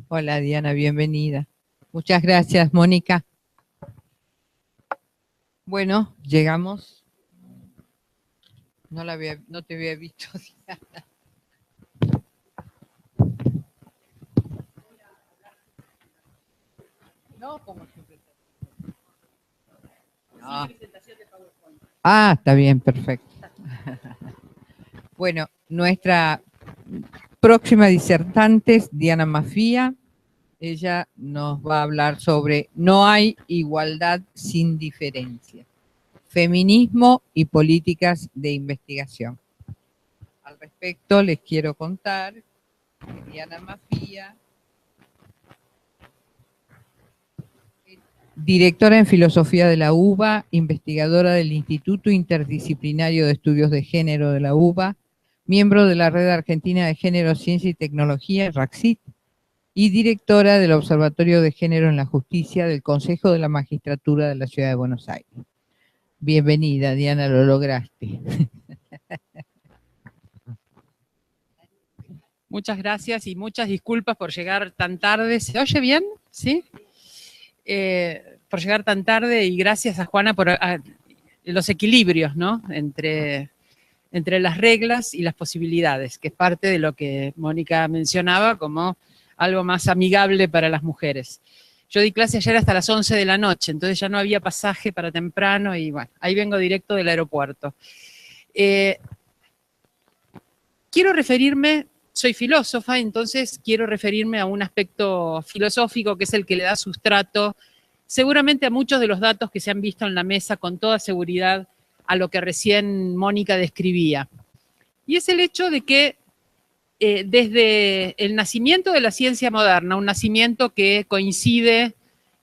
Hola Diana, bienvenida. Muchas gracias, Mónica. Bueno, llegamos. No te había visto, Diana. No, como siempre. Está bien, perfecto. Bueno, nuestra próxima disertante es Diana Mafía. Ella nos va a hablar sobre No hay igualdad sin diferencia, feminismo y políticas de investigación. Al respecto, les quiero contar que Diana Mafía, directora en Filosofía de la UBA, investigadora del Instituto Interdisciplinario de Estudios de Género de la UBA, miembro de la Red Argentina de Género, Ciencia y Tecnología, RACCIT, y directora del Observatorio de Género en la Justicia del Consejo de la Magistratura de la Ciudad de Buenos Aires. Bienvenida, Diana, lo lograste. Muchas gracias y muchas disculpas por llegar tan tarde. ¿Se oye bien? ¿Sí? Por llegar tan tarde, y gracias a Juana por los equilibrios, ¿no? Entre las reglas y las posibilidades, que es parte de lo que Mónica mencionaba como algo más amigable para las mujeres. Yo di clase ayer hasta las 11 de la noche, entonces ya no había pasaje para temprano y bueno, ahí vengo directo del aeropuerto. Soy filósofa, entonces quiero referirme a un aspecto filosófico que es el que le da sustrato seguramente a muchos de los datos que se han visto en la mesa, con toda seguridad, a lo que recién Mónica describía. Y es el hecho de que desde el nacimiento de la ciencia moderna, un nacimiento que coincide,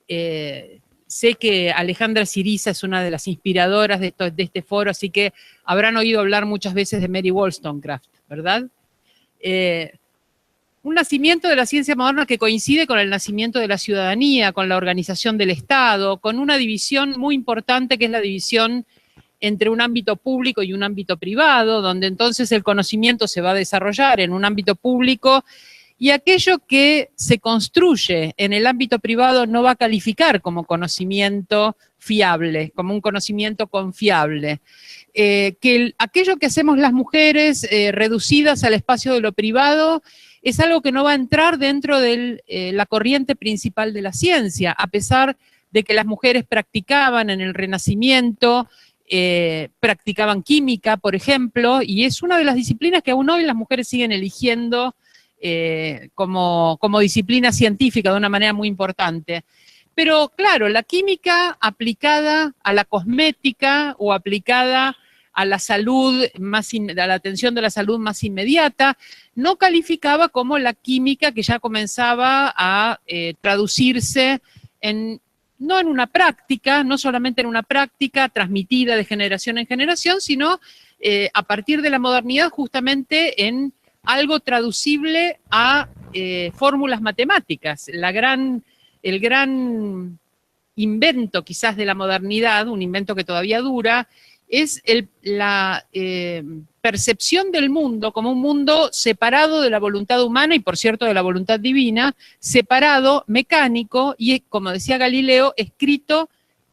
sé que Alejandra Syriza es una de las inspiradoras de este foro, así que habrán oído hablar muchas veces de Mary Wollstonecraft, ¿verdad? Un nacimiento de la ciencia moderna que coincide con el nacimiento de la ciudadanía, con la organización del Estado, con una división muy importante que es la división entre un ámbito público y un ámbito privado, donde entonces el conocimiento se va a desarrollar en un ámbito público y aquello que se construye en el ámbito privado no va a calificar como conocimiento fiable, como un conocimiento confiable. Aquello que hacemos las mujeres reducidas al espacio de lo privado es algo que no va a entrar dentro de la corriente principal de la ciencia, a pesar de que las mujeres practicaban en el Renacimiento, practicaban química, por ejemplo, y es una de las disciplinas que aún hoy las mujeres siguen eligiendo como disciplina científica de una manera muy importante. Pero claro, la química aplicada a la cosmética o aplicada a la salud, a la atención de la salud más inmediata, no calificaba como la química que ya comenzaba a traducirse no en una práctica, no solamente en una práctica transmitida de generación en generación, sino a partir de la modernidad justamente en algo traducible a fórmulas matemáticas. El gran invento quizás de la modernidad, un invento que todavía dura, es la percepción del mundo como un mundo separado de la voluntad humana y, por cierto, de la voluntad divina, separado, mecánico y, como decía Galileo, escrito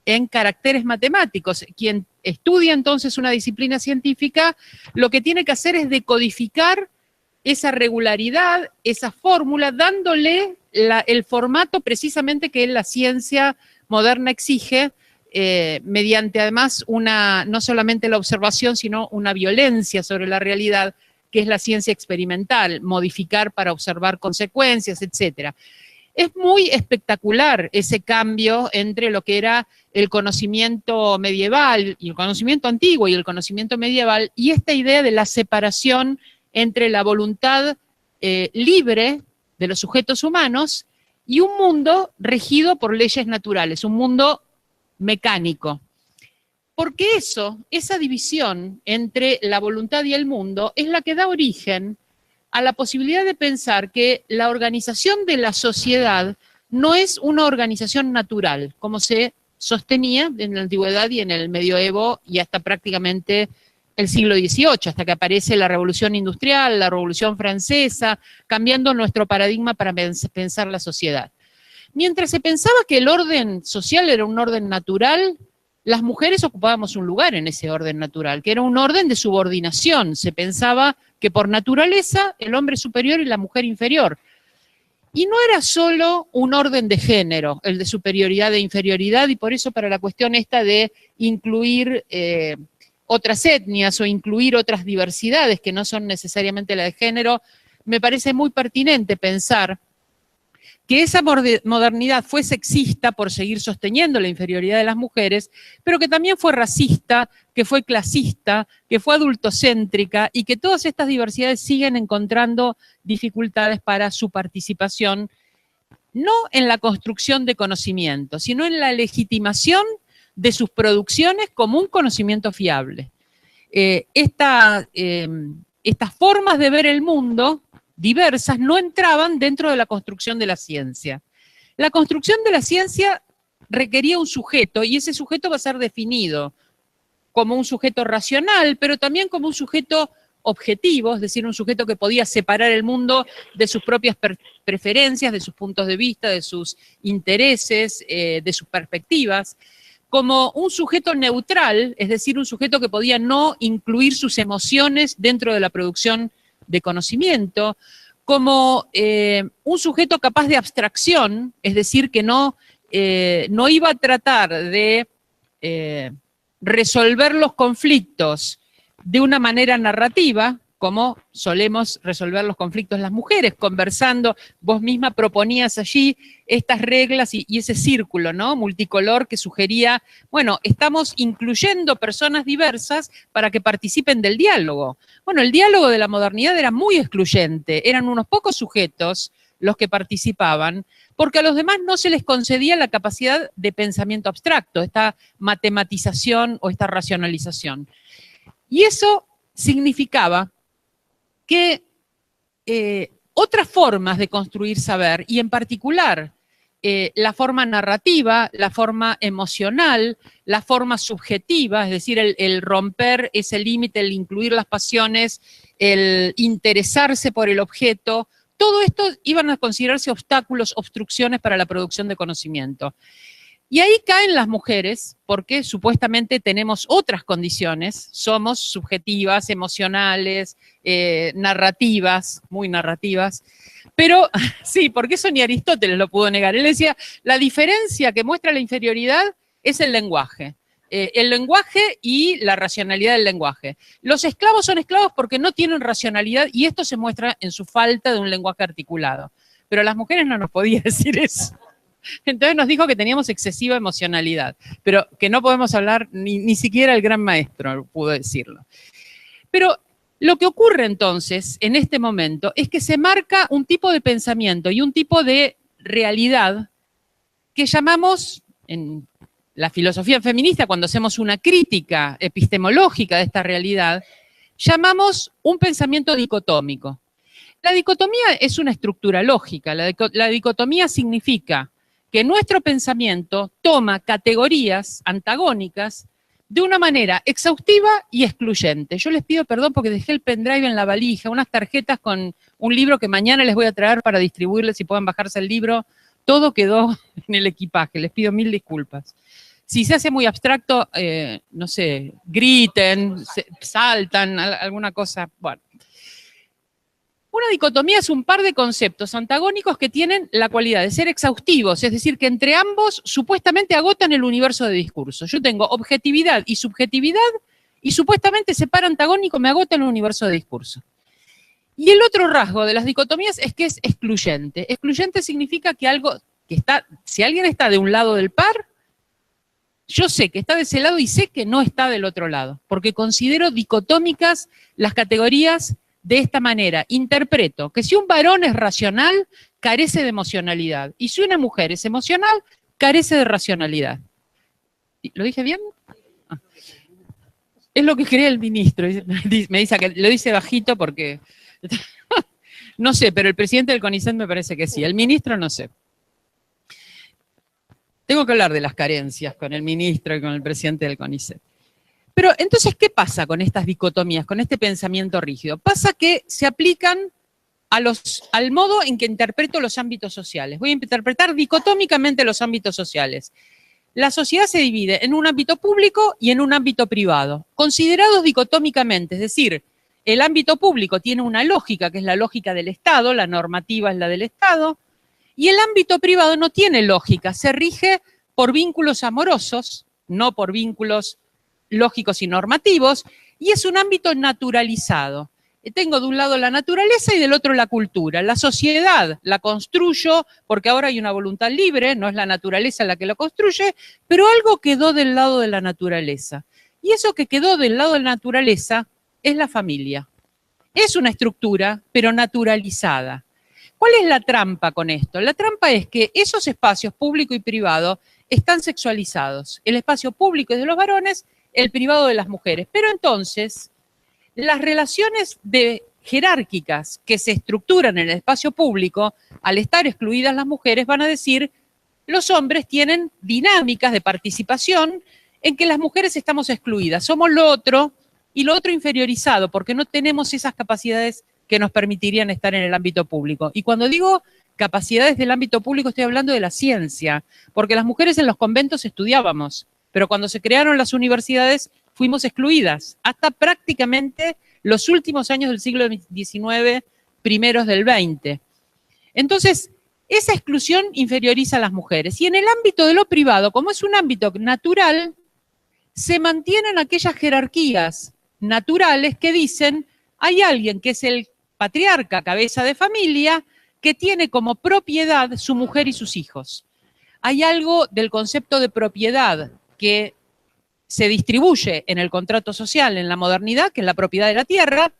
en caracteres matemáticos. Quien estudia entonces una disciplina científica, lo que tiene que hacer es decodificar esa regularidad, esa fórmula, dándole el formato precisamente que la ciencia moderna exige, mediante además no solamente la observación, sino una violencia sobre la realidad, que es la ciencia experimental, modificar para observar consecuencias, etc. Es muy espectacular ese cambio entre lo que era el conocimiento medieval y el conocimiento antiguo y el conocimiento medieval, y esta idea de la separación entre la voluntad libre de los sujetos humanos y un mundo regido por leyes naturales, un mundo mecánico. Porque esa división entre la voluntad y el mundo es la que da origen a la posibilidad de pensar que la organización de la sociedad no es una organización natural, como se sostenía en la antigüedad y en el medioevo y hasta prácticamente el siglo XVIII, hasta que aparece la Revolución Industrial, la Revolución Francesa, cambiando nuestro paradigma para pensar la sociedad. Mientras se pensaba que el orden social era un orden natural, las mujeres ocupábamos un lugar en ese orden natural, que era un orden de subordinación. Se pensaba que por naturaleza el hombre es superior y la mujer inferior. Y no era solo un orden de género, el de superioridad e inferioridad, y por eso para la cuestión esta de incluir otras etnias o incluir otras diversidades que no son necesariamente la de género, me parece muy pertinente pensar que esa modernidad fue sexista por seguir sosteniendo la inferioridad de las mujeres, pero que también fue racista, que fue clasista, que fue adultocéntrica y que todas estas diversidades siguen encontrando dificultades para su participación, no en la construcción de conocimiento, sino en la legitimación de sus producciones como un conocimiento fiable. Estas formas de ver el mundo diversas no entraban dentro de la construcción de la ciencia. La construcción de la ciencia requería un sujeto y ese sujeto va a ser definido como un sujeto racional, pero también como un sujeto objetivo, es decir, un sujeto que podía separar el mundo de sus propias preferencias, de sus puntos de vista, de sus intereses, de sus perspectivas, como un sujeto neutral, es decir, un sujeto que podía no incluir sus emociones dentro de la producción de conocimiento, como un sujeto capaz de abstracción, es decir, que no iba a tratar de resolver los conflictos de una manera narrativa, como solemos resolver los conflictos las mujeres, conversando. Vos misma proponías allí estas reglas y ese círculo, ¿no?, multicolor que sugería, bueno, estamos incluyendo personas diversas para que participen del diálogo. Bueno, el diálogo de la modernidad era muy excluyente, eran unos pocos sujetos los que participaban, porque a los demás no se les concedía la capacidad de pensamiento abstracto, esta matematización o esta racionalización. Y eso significaba que otras formas de construir saber, y en particular la forma narrativa, la forma emocional, la forma subjetiva, es decir, el romper ese límite, el incluir las pasiones, el interesarse por el objeto, todo esto iban a considerarse obstáculos, obstrucciones para la producción de conocimiento. Y ahí caen las mujeres, porque supuestamente tenemos otras condiciones, somos subjetivas, emocionales, narrativas, muy narrativas, pero sí, porque eso ni Aristóteles lo pudo negar. Él decía, la diferencia que muestra la inferioridad es el lenguaje y la racionalidad del lenguaje. Los esclavos son esclavos porque no tienen racionalidad y esto se muestra en su falta de un lenguaje articulado. Pero a las mujeres no nos podía decir eso. Entonces nos dijo que teníamos excesiva emocionalidad, pero que no podemos hablar, ni siquiera el gran maestro pudo decirlo. Pero lo que ocurre entonces en este momento es que se marca un tipo de pensamiento y un tipo de realidad que llamamos, en la filosofía feminista, cuando hacemos una crítica epistemológica de esta realidad, llamamos un pensamiento dicotómico. La dicotomía es una estructura lógica. La dicotomía significa que nuestro pensamiento toma categorías antagónicas de una manera exhaustiva y excluyente. Yo les pido perdón porque dejé el pendrive en la valija, unas tarjetas con un libro que mañana les voy a traer para distribuirles y puedan bajarse el libro. Todo quedó en el equipaje, les pido 1000 disculpas. Si se hace muy abstracto, no sé, griten, saltan, alguna cosa, bueno. Una dicotomía es un par de conceptos antagónicos que tienen la cualidad de ser exhaustivos, es decir, que entre ambos supuestamente agotan el universo de discurso. Yo tengo objetividad y subjetividad y supuestamente ese par antagónico me agota el universo de discurso. Y el otro rasgo de las dicotomías es que es excluyente. Excluyente significa que algo que está, si alguien está de un lado del par, yo sé que está de ese lado y sé que no está del otro lado, porque considero dicotómicas las categorías de esta manera. Interpreto que si un varón es racional, carece de emocionalidad, y si una mujer es emocional, carece de racionalidad. ¿Lo dije bien? Ah. Es lo que cree el ministro. Me dice que lo dice bajito porque... no sé, pero el presidente del CONICET me parece que sí. El ministro no sé. Tengo que hablar de las carencias con el ministro y con el presidente del CONICET. Pero entonces, ¿qué pasa con estas dicotomías, con este pensamiento rígido? Pasa que se aplican al modo en que interpreto los ámbitos sociales. Voy a interpretar dicotómicamente los ámbitos sociales. La sociedad se divide en un ámbito público y en un ámbito privado, considerados dicotómicamente, es decir, el ámbito público tiene una lógica, que es la lógica del Estado, la normativa es la del Estado, y el ámbito privado no tiene lógica, se rige por vínculos amorosos, no por vínculos lógicos y normativos, y es un ámbito naturalizado. Tengo de un lado la naturaleza y del otro la cultura. La sociedad la construyo porque ahora hay una voluntad libre, no es la naturaleza la que lo construye, pero algo quedó del lado de la naturaleza. Y eso que quedó del lado de la naturaleza es la familia. Es una estructura, pero naturalizada. ¿Cuál es la trampa con esto? La trampa es que esos espacios público y privado están sexualizados. El espacio público es de los varones, el privado de las mujeres. Pero entonces, las relaciones jerárquicas que se estructuran en el espacio público, al estar excluidas las mujeres, van a decir, los hombres tienen dinámicas de participación en que las mujeres estamos excluidas. Somos lo otro, y lo otro inferiorizado, porque no tenemos esas capacidades que nos permitirían estar en el ámbito público. Y cuando digo capacidades del ámbito público, estoy hablando de la ciencia, porque las mujeres en los conventos estudiábamos, pero cuando se crearon las universidades fuimos excluidas, hasta prácticamente los últimos años del siglo XIX, primeros del XX. Entonces, esa exclusión inferioriza a las mujeres. Y en el ámbito de lo privado, como es un ámbito natural, se mantienen aquellas jerarquías naturales que dicen, hay alguien que es el patriarca, cabeza de familia, que tiene como propiedad su mujer y sus hijos. Hay algo del concepto de propiedad que se distribuye en el contrato social en la modernidad, que es la propiedad de la tierra,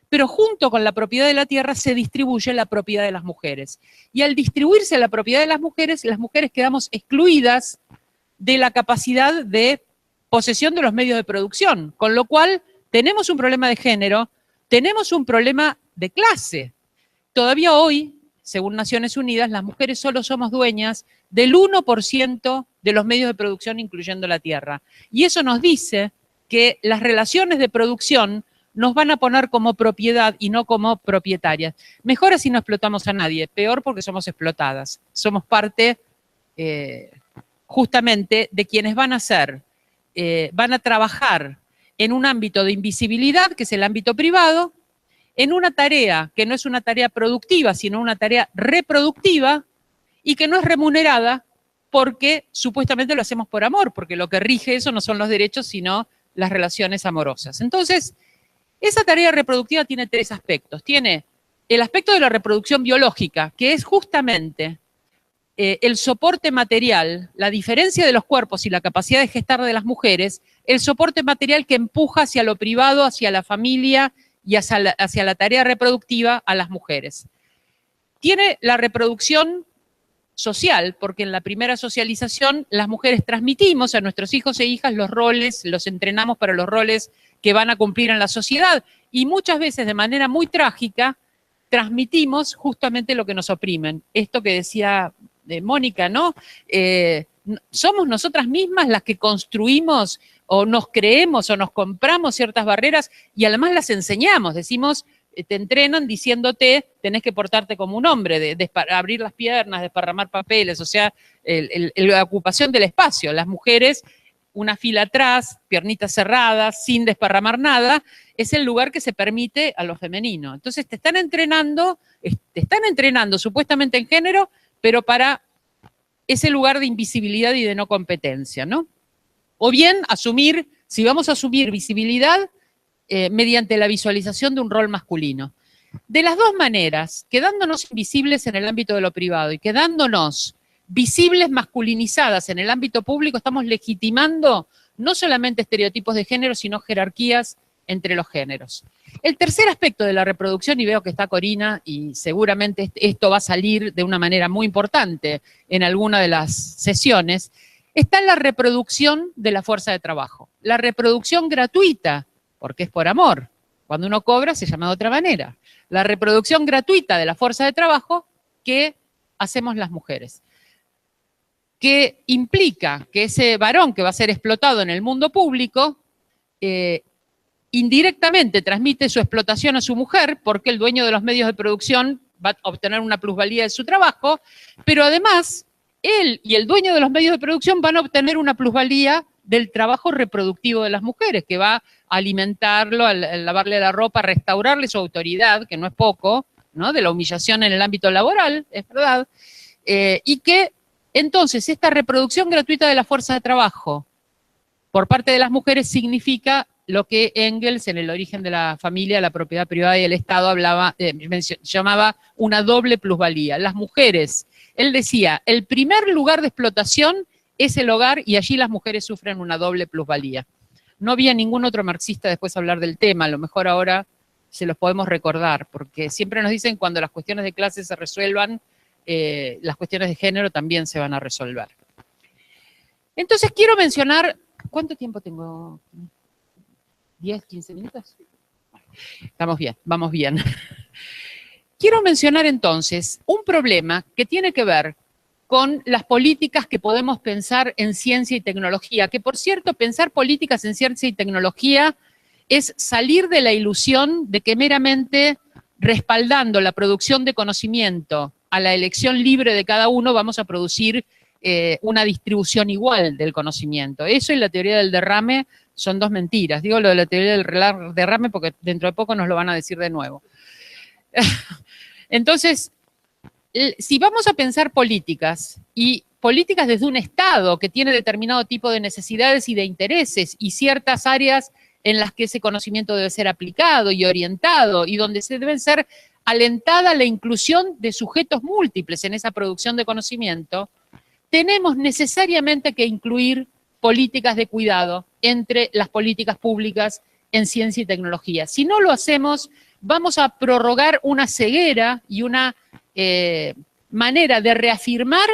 pero junto con la propiedad de la tierra se distribuye la propiedad de las mujeres. Y al distribuirse la propiedad de las mujeres quedamos excluidas de la capacidad de posesión de los medios de producción, con lo cual tenemos un problema de género, tenemos un problema de clase. Todavía hoy, según Naciones Unidas, las mujeres solo somos dueñas del 1% de los medios de producción, incluyendo la tierra. Y eso nos dice que las relaciones de producción nos van a poner como propiedad y no como propietarias. Mejor así no explotamos a nadie, peor porque somos explotadas. Somos parte justamente de quienes van a trabajar en un ámbito de invisibilidad, que es el ámbito privado, en una tarea que no es una tarea productiva, sino una tarea reproductiva y que no es remunerada porque supuestamente lo hacemos por amor, porque lo que rige eso no son los derechos, sino las relaciones amorosas. Entonces, esa tarea reproductiva tiene tres aspectos. Tiene el aspecto de la reproducción biológica, que es justamente el soporte material, la diferencia de los cuerpos y la capacidad de gestar de las mujeres, el soporte material que empuja hacia lo privado, hacia la familia y hacia la tarea reproductiva a las mujeres. Tiene la reproducción social, porque en la primera socialización las mujeres transmitimos a nuestros hijos e hijas los roles, los entrenamos para los roles que van a cumplir en la sociedad y muchas veces de manera muy trágica transmitimos justamente lo que nos oprimen. Esto que decía Mónica, ¿no? Somos nosotras mismas las que construimos o nos creemos o nos compramos ciertas barreras y además las enseñamos, decimos, te entrenan diciéndote, tenés que portarte como un hombre, abrir las piernas, desparramar papeles, o sea, la ocupación del espacio. Las mujeres, una fila atrás, piernitas cerradas, sin desparramar nada, es el lugar que se permite a lo femenino. Entonces te están entrenando supuestamente en género, pero para ese lugar de invisibilidad y de no competencia, ¿no? O bien asumir, si vamos a asumir visibilidad, mediante la visualización de un rol masculino. De las dos maneras, quedándonos invisibles en el ámbito de lo privado y quedándonos visibles masculinizadas en el ámbito público, estamos legitimando no solamente estereotipos de género, sino jerarquías entre los géneros. El tercer aspecto de la reproducción, y veo que está Corina, y seguramente esto va a salir de una manera muy importante en alguna de las sesiones, está la reproducción de la fuerza de trabajo. La reproducción gratuita, porque es por amor. Cuando uno cobra se llama de otra manera. La reproducción gratuita de la fuerza de trabajo que hacemos las mujeres. Que implica que ese varón que va a ser explotado en el mundo público indirectamente transmite su explotación a su mujer, porque el dueño de los medios de producción va a obtener una plusvalía de su trabajo, pero además él y el dueño de los medios de producción van a obtener una plusvalía del trabajo reproductivo de las mujeres, que va a alimentarlo, a lavarle la ropa, a restaurarle su autoridad, que no es poco, ¿no? De la humillación en el ámbito laboral, es verdad, y que entonces esta reproducción gratuita de la fuerza de trabajo por parte de las mujeres significa lo que Engels, en el origen de la familia, la propiedad privada y el Estado, llamaba una doble plusvalía. Las mujeres, él decía, el primer lugar de explotación es el hogar y allí las mujeres sufren una doble plusvalía. No había ningún otro marxista después hablar del tema, a lo mejor ahora se los podemos recordar, porque siempre nos dicen cuando las cuestiones de clase se resuelvan, las cuestiones de género también se van a resolver. Entonces quiero mencionar, ¿cuánto tiempo tengo? ¿10, 15 minutos? Estamos bien, vamos bien. Quiero mencionar entonces un problema que tiene que ver con las políticas que podemos pensar en ciencia y tecnología, que por cierto, pensar políticas en ciencia y tecnología es salir de la ilusión de que meramente respaldando la producción de conocimiento a la elección libre de cada uno vamos a producir una distribución igual del conocimiento. Eso y la teoría del derrame son dos mentiras. Digo lo de la teoría del derrame porque dentro de poco nos lo van a decir de nuevo. Entonces, si vamos a pensar políticas, y políticas desde un Estado que tiene determinado tipo de necesidades y de intereses y ciertas áreas en las que ese conocimiento debe ser aplicado y orientado y donde se debe ser alentada la inclusión de sujetos múltiples en esa producción de conocimiento, tenemos necesariamente que incluir políticas de cuidado entre las políticas públicas en ciencia y tecnología. Si no lo hacemos, vamos a prorrogar una ceguera y una manera de reafirmar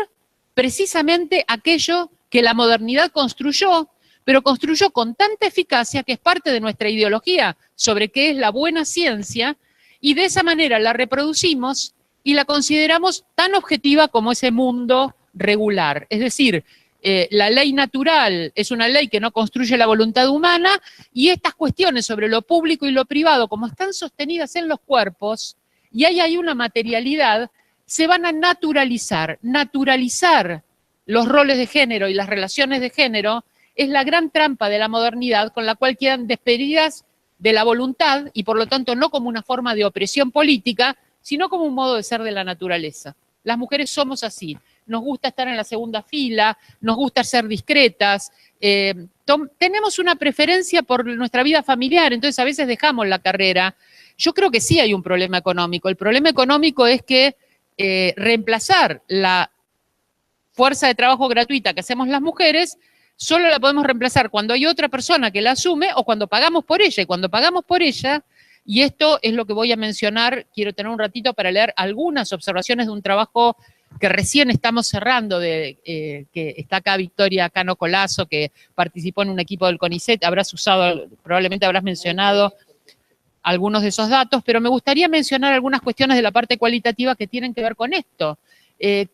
precisamente aquello que la modernidad construyó, pero construyó con tanta eficacia que es parte de nuestra ideología sobre qué es la buena ciencia, y de esa manera la reproducimos y la consideramos tan objetiva como ese mundo regular. Es decir, la ley natural es una ley que no construye la voluntad humana, y estas cuestiones sobre lo público y lo privado, como están sostenidas en los cuerpos, y ahí hay una materialidad, se van a naturalizar. Naturalizar los roles de género y las relaciones de género es la gran trampa de la modernidad, con la cual quedan despedidas de la voluntad y por lo tanto no como una forma de opresión política, sino como un modo de ser de la naturaleza. Las mujeres somos así, nos gusta estar en la segunda fila, nos gusta ser discretas, tenemos una preferencia por nuestra vida familiar, entonces a veces dejamos la carrera. Yo creo que sí hay un problema económico. El problema económico es que reemplazar la fuerza de trabajo gratuita que hacemos las mujeres solo la podemos reemplazar cuando hay otra persona que la asume o cuando pagamos por ella. Y cuando pagamos por ella, y esto es lo que voy a mencionar, quiero tener un ratito para leer algunas observaciones de un trabajo que recién estamos cerrando, que está acá Victoria Cano Colazo, que participó en un equipo del CONICET, probablemente habrás mencionado algunos de esos datos, pero me gustaría mencionar algunas cuestiones de la parte cualitativa que tienen que ver con esto.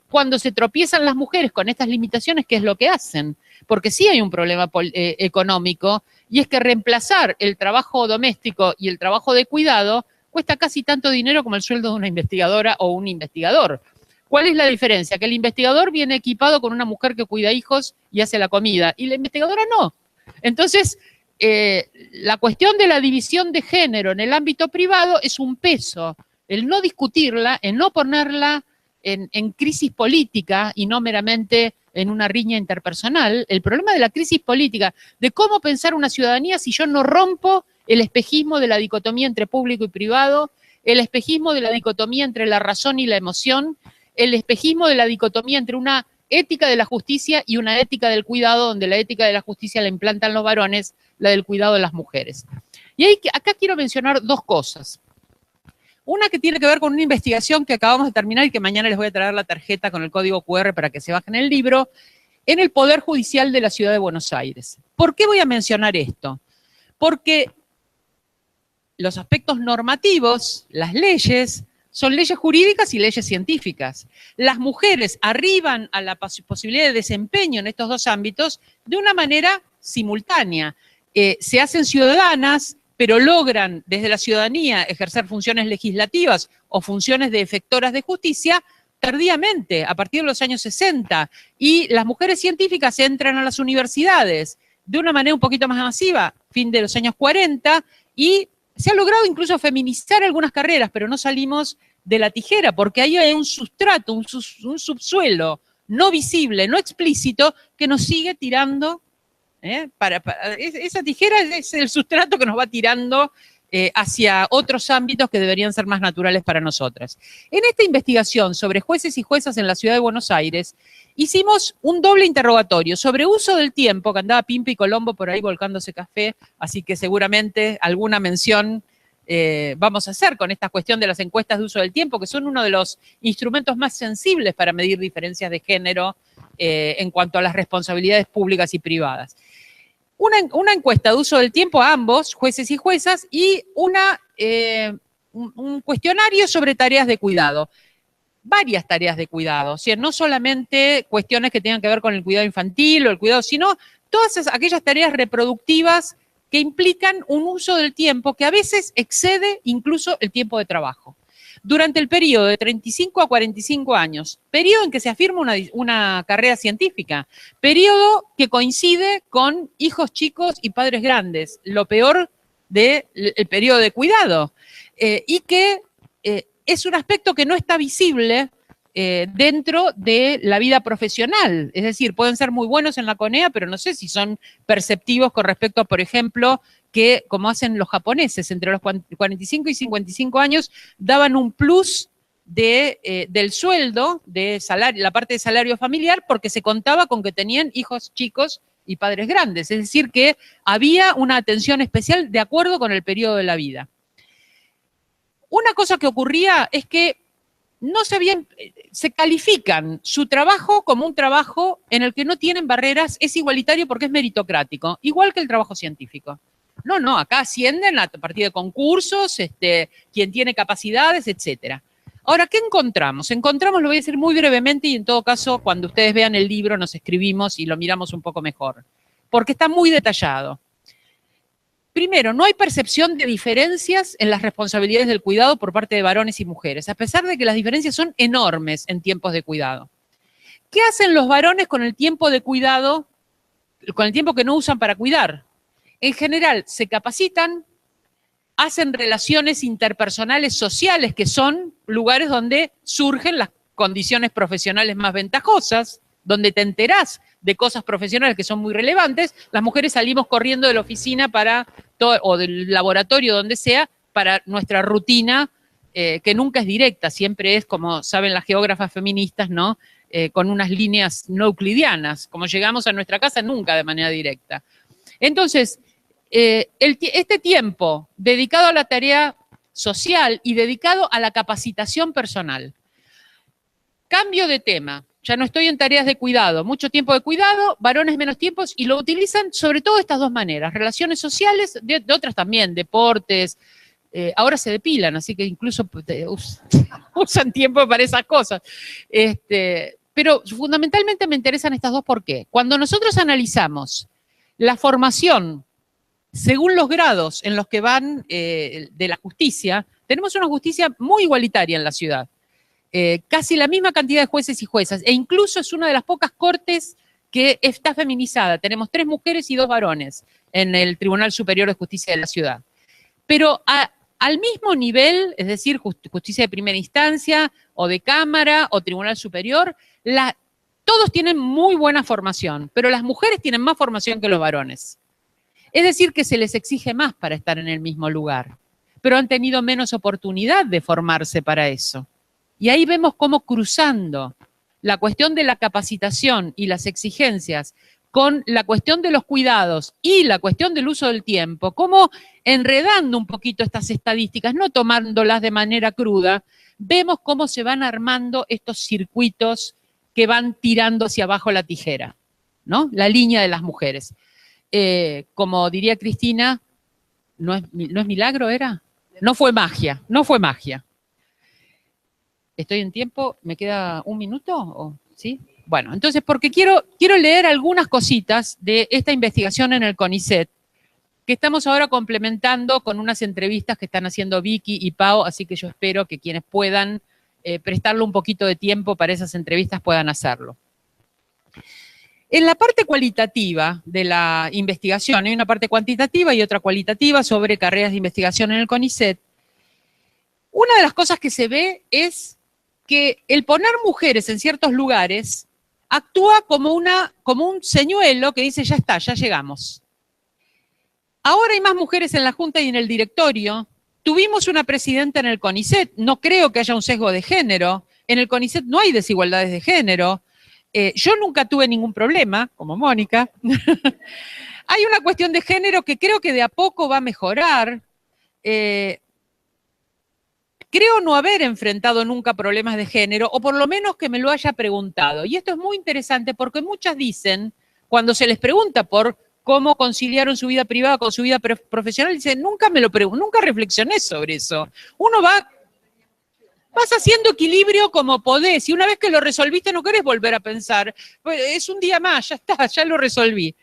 Cuando se tropiezan las mujeres con estas limitaciones, ¿qué es lo que hacen? Porque sí hay un problema económico, y es que reemplazar el trabajo doméstico y el trabajo de cuidado cuesta casi tanto dinero como el sueldo de una investigadora o un investigador. ¿Cuál es la diferencia? Que el investigador viene equipado con una mujer que cuida hijos y hace la comida, y la investigadora no. Entonces, la cuestión de la división de género en el ámbito privado es un peso. El no discutirla, el no ponerla en crisis política y no meramente en una riña interpersonal, el problema de la crisis política, de cómo pensar una ciudadanía si yo no rompo el espejismo de la dicotomía entre público y privado, el espejismo de la dicotomía entre la razón y la emoción, el espejismo de la dicotomía entre una ética de la justicia y una ética del cuidado, donde la ética de la justicia la implantan los varones, la del cuidado de las mujeres. Y acá quiero mencionar dos cosas. Una que tiene que ver con una investigación que acabamos de terminar y que mañana les voy a traer la tarjeta con el código QR para que se bajen el libro, en el Poder Judicial de la Ciudad de Buenos Aires. ¿Por qué voy a mencionar esto? Porque los aspectos normativos, las leyes, son leyes jurídicas y leyes científicas. Las mujeres arriban a la posibilidad de desempeño en estos dos ámbitos de una manera simultánea. se hacen ciudadanas, pero logran desde la ciudadanía ejercer funciones legislativas o funciones de efectoras de justicia tardíamente, a partir de los años 60. Y las mujeres científicas entran a las universidades de una manera un poquito más masiva, fin de los años 40, y se ha logrado incluso feminizar algunas carreras, pero no salimos de la tijera, porque ahí hay un sustrato, un subsuelo no visible, no explícito, que nos sigue tirando. Esa tijera es el sustrato que nos va tirando hacia otros ámbitos que deberían ser más naturales para nosotras. En esta investigación sobre jueces y juezas en la ciudad de Buenos Aires, hicimos un doble interrogatorio sobre uso del tiempo, que andaba Pimpa y Colombo por ahí volcándose café, así que seguramente alguna mención vamos a hacer con esta cuestión de las encuestas de uso del tiempo, que son uno de los instrumentos más sensibles para medir diferencias de género en cuanto a las responsabilidades públicas y privadas. Una encuesta de uso del tiempo a ambos, jueces y juezas, y un cuestionario sobre tareas de cuidado. Varias tareas de cuidado, o sea, no solamente cuestiones que tengan que ver con el cuidado infantil o el cuidado, sino todas aquellas tareas reproductivas que implican un uso del tiempo que a veces excede incluso el tiempo de trabajo. Durante el periodo de 35 a 45 años, periodo en que se afirma una carrera científica, periodo que coincide con hijos chicos y padres grandes, lo peor del periodo de cuidado, y que es un aspecto que no está visible dentro de la vida profesional. Es decir, pueden ser muy buenos en la CONEA, pero no sé si son perceptivos con respecto a, por ejemplo, que, como hacen los japoneses, entre los 45 y 55 años, daban un plus del sueldo, de salario, la parte de salario familiar, porque se contaba con que tenían hijos chicos y padres grandes. Es decir, que había una atención especial de acuerdo con el periodo de la vida. Una cosa que ocurría es que no se califican su trabajo como un trabajo en el que no tienen barreras, es igualitario porque es meritocrático, igual que el trabajo científico. No, acá ascienden a partir de concursos, quien tiene capacidades, etcétera. Ahora, ¿qué encontramos? Encontramos, lo voy a decir muy brevemente y en todo caso, cuando ustedes vean el libro nos escribimos y lo miramos un poco mejor, porque está muy detallado. Primero, no hay percepción de diferencias en las responsabilidades del cuidado por parte de varones y mujeres, a pesar de que las diferencias son enormes en tiempos de cuidado. ¿Qué hacen los varones con el tiempo de cuidado, con el tiempo que no usan para cuidar? En general, se capacitan, hacen relaciones interpersonales sociales, que son lugares donde surgen las condiciones profesionales más ventajosas, donde te enterás de cosas profesionales que son muy relevantes. Las mujeres salimos corriendo de la oficina o del laboratorio, donde sea, para nuestra rutina, que nunca es directa, siempre es, como saben las geógrafas feministas, ¿no? Con unas líneas no euclidianas. Como llegamos a nuestra casa, nunca de manera directa. Entonces, este tiempo dedicado a la tarea social y dedicado a la capacitación personal. Cambio de tema. Ya no estoy en tareas de cuidado, mucho tiempo de cuidado, varones menos tiempos, y lo utilizan sobre todo de estas dos maneras, relaciones sociales, de otras también, deportes, ahora se depilan, así que incluso usan tiempo para esas cosas. Pero fundamentalmente me interesan estas dos, ¿por qué? Cuando nosotros analizamos la formación según los grados en los que van de la justicia, tenemos una justicia muy igualitaria en la ciudad. Casi la misma cantidad de jueces y juezas, e incluso es una de las pocas cortes que está feminizada. Tenemos 3 mujeres y 2 varones en el Tribunal Superior de Justicia de la ciudad. Pero al mismo nivel, es decir, justicia de primera instancia, o de Cámara, o Tribunal Superior, todos tienen muy buena formación, pero las mujeres tienen más formación que los varones. Es decir, que se les exige más para estar en el mismo lugar, pero han tenido menos oportunidad de formarse para eso. Y ahí vemos cómo cruzando la cuestión de la capacitación y las exigencias con la cuestión de los cuidados y la cuestión del uso del tiempo, cómo enredando un poquito estas estadísticas, no tomándolas de manera cruda, vemos cómo se van armando estos circuitos que van tirando hacia abajo la tijera, ¿no? La línea de las mujeres. Como diría Cristina, ¿no es milagro, era? No fue magia, no fue magia. ¿Estoy en tiempo? ¿Me queda un minuto? ¿Sí? Bueno, entonces, porque quiero leer algunas cositas de esta investigación en el CONICET, que estamos ahora complementando con unas entrevistas que están haciendo Vicky y Pau, así que yo espero que quienes puedan prestarle un poquito de tiempo para esas entrevistas puedan hacerlo. En la parte cualitativa de la investigación, hay una parte cuantitativa y otra cualitativa sobre carreras de investigación en el CONICET. Una de las cosas que se ve es que el poner mujeres en ciertos lugares actúa como un señuelo que dice, ya está, ya llegamos. Ahora hay más mujeres en la Junta y en el directorio. Tuvimos una presidenta en el CONICET, no creo que haya un sesgo de género. En el CONICET no hay desigualdades de género. Yo nunca tuve ningún problema, como Mónica. Hay una cuestión de género que creo que de a poco va a mejorar. Creo no haber enfrentado nunca problemas de género, o por lo menos que me lo haya preguntado. Y esto es muy interesante porque muchas dicen, cuando se les pregunta por cómo conciliaron su vida privada con su vida profesional, dicen, nunca me lo pregunto, nunca reflexioné sobre eso. Uno vas haciendo equilibrio como podés, y una vez que lo resolviste no querés volver a pensar, pues es un día más, ya está, ya lo resolví.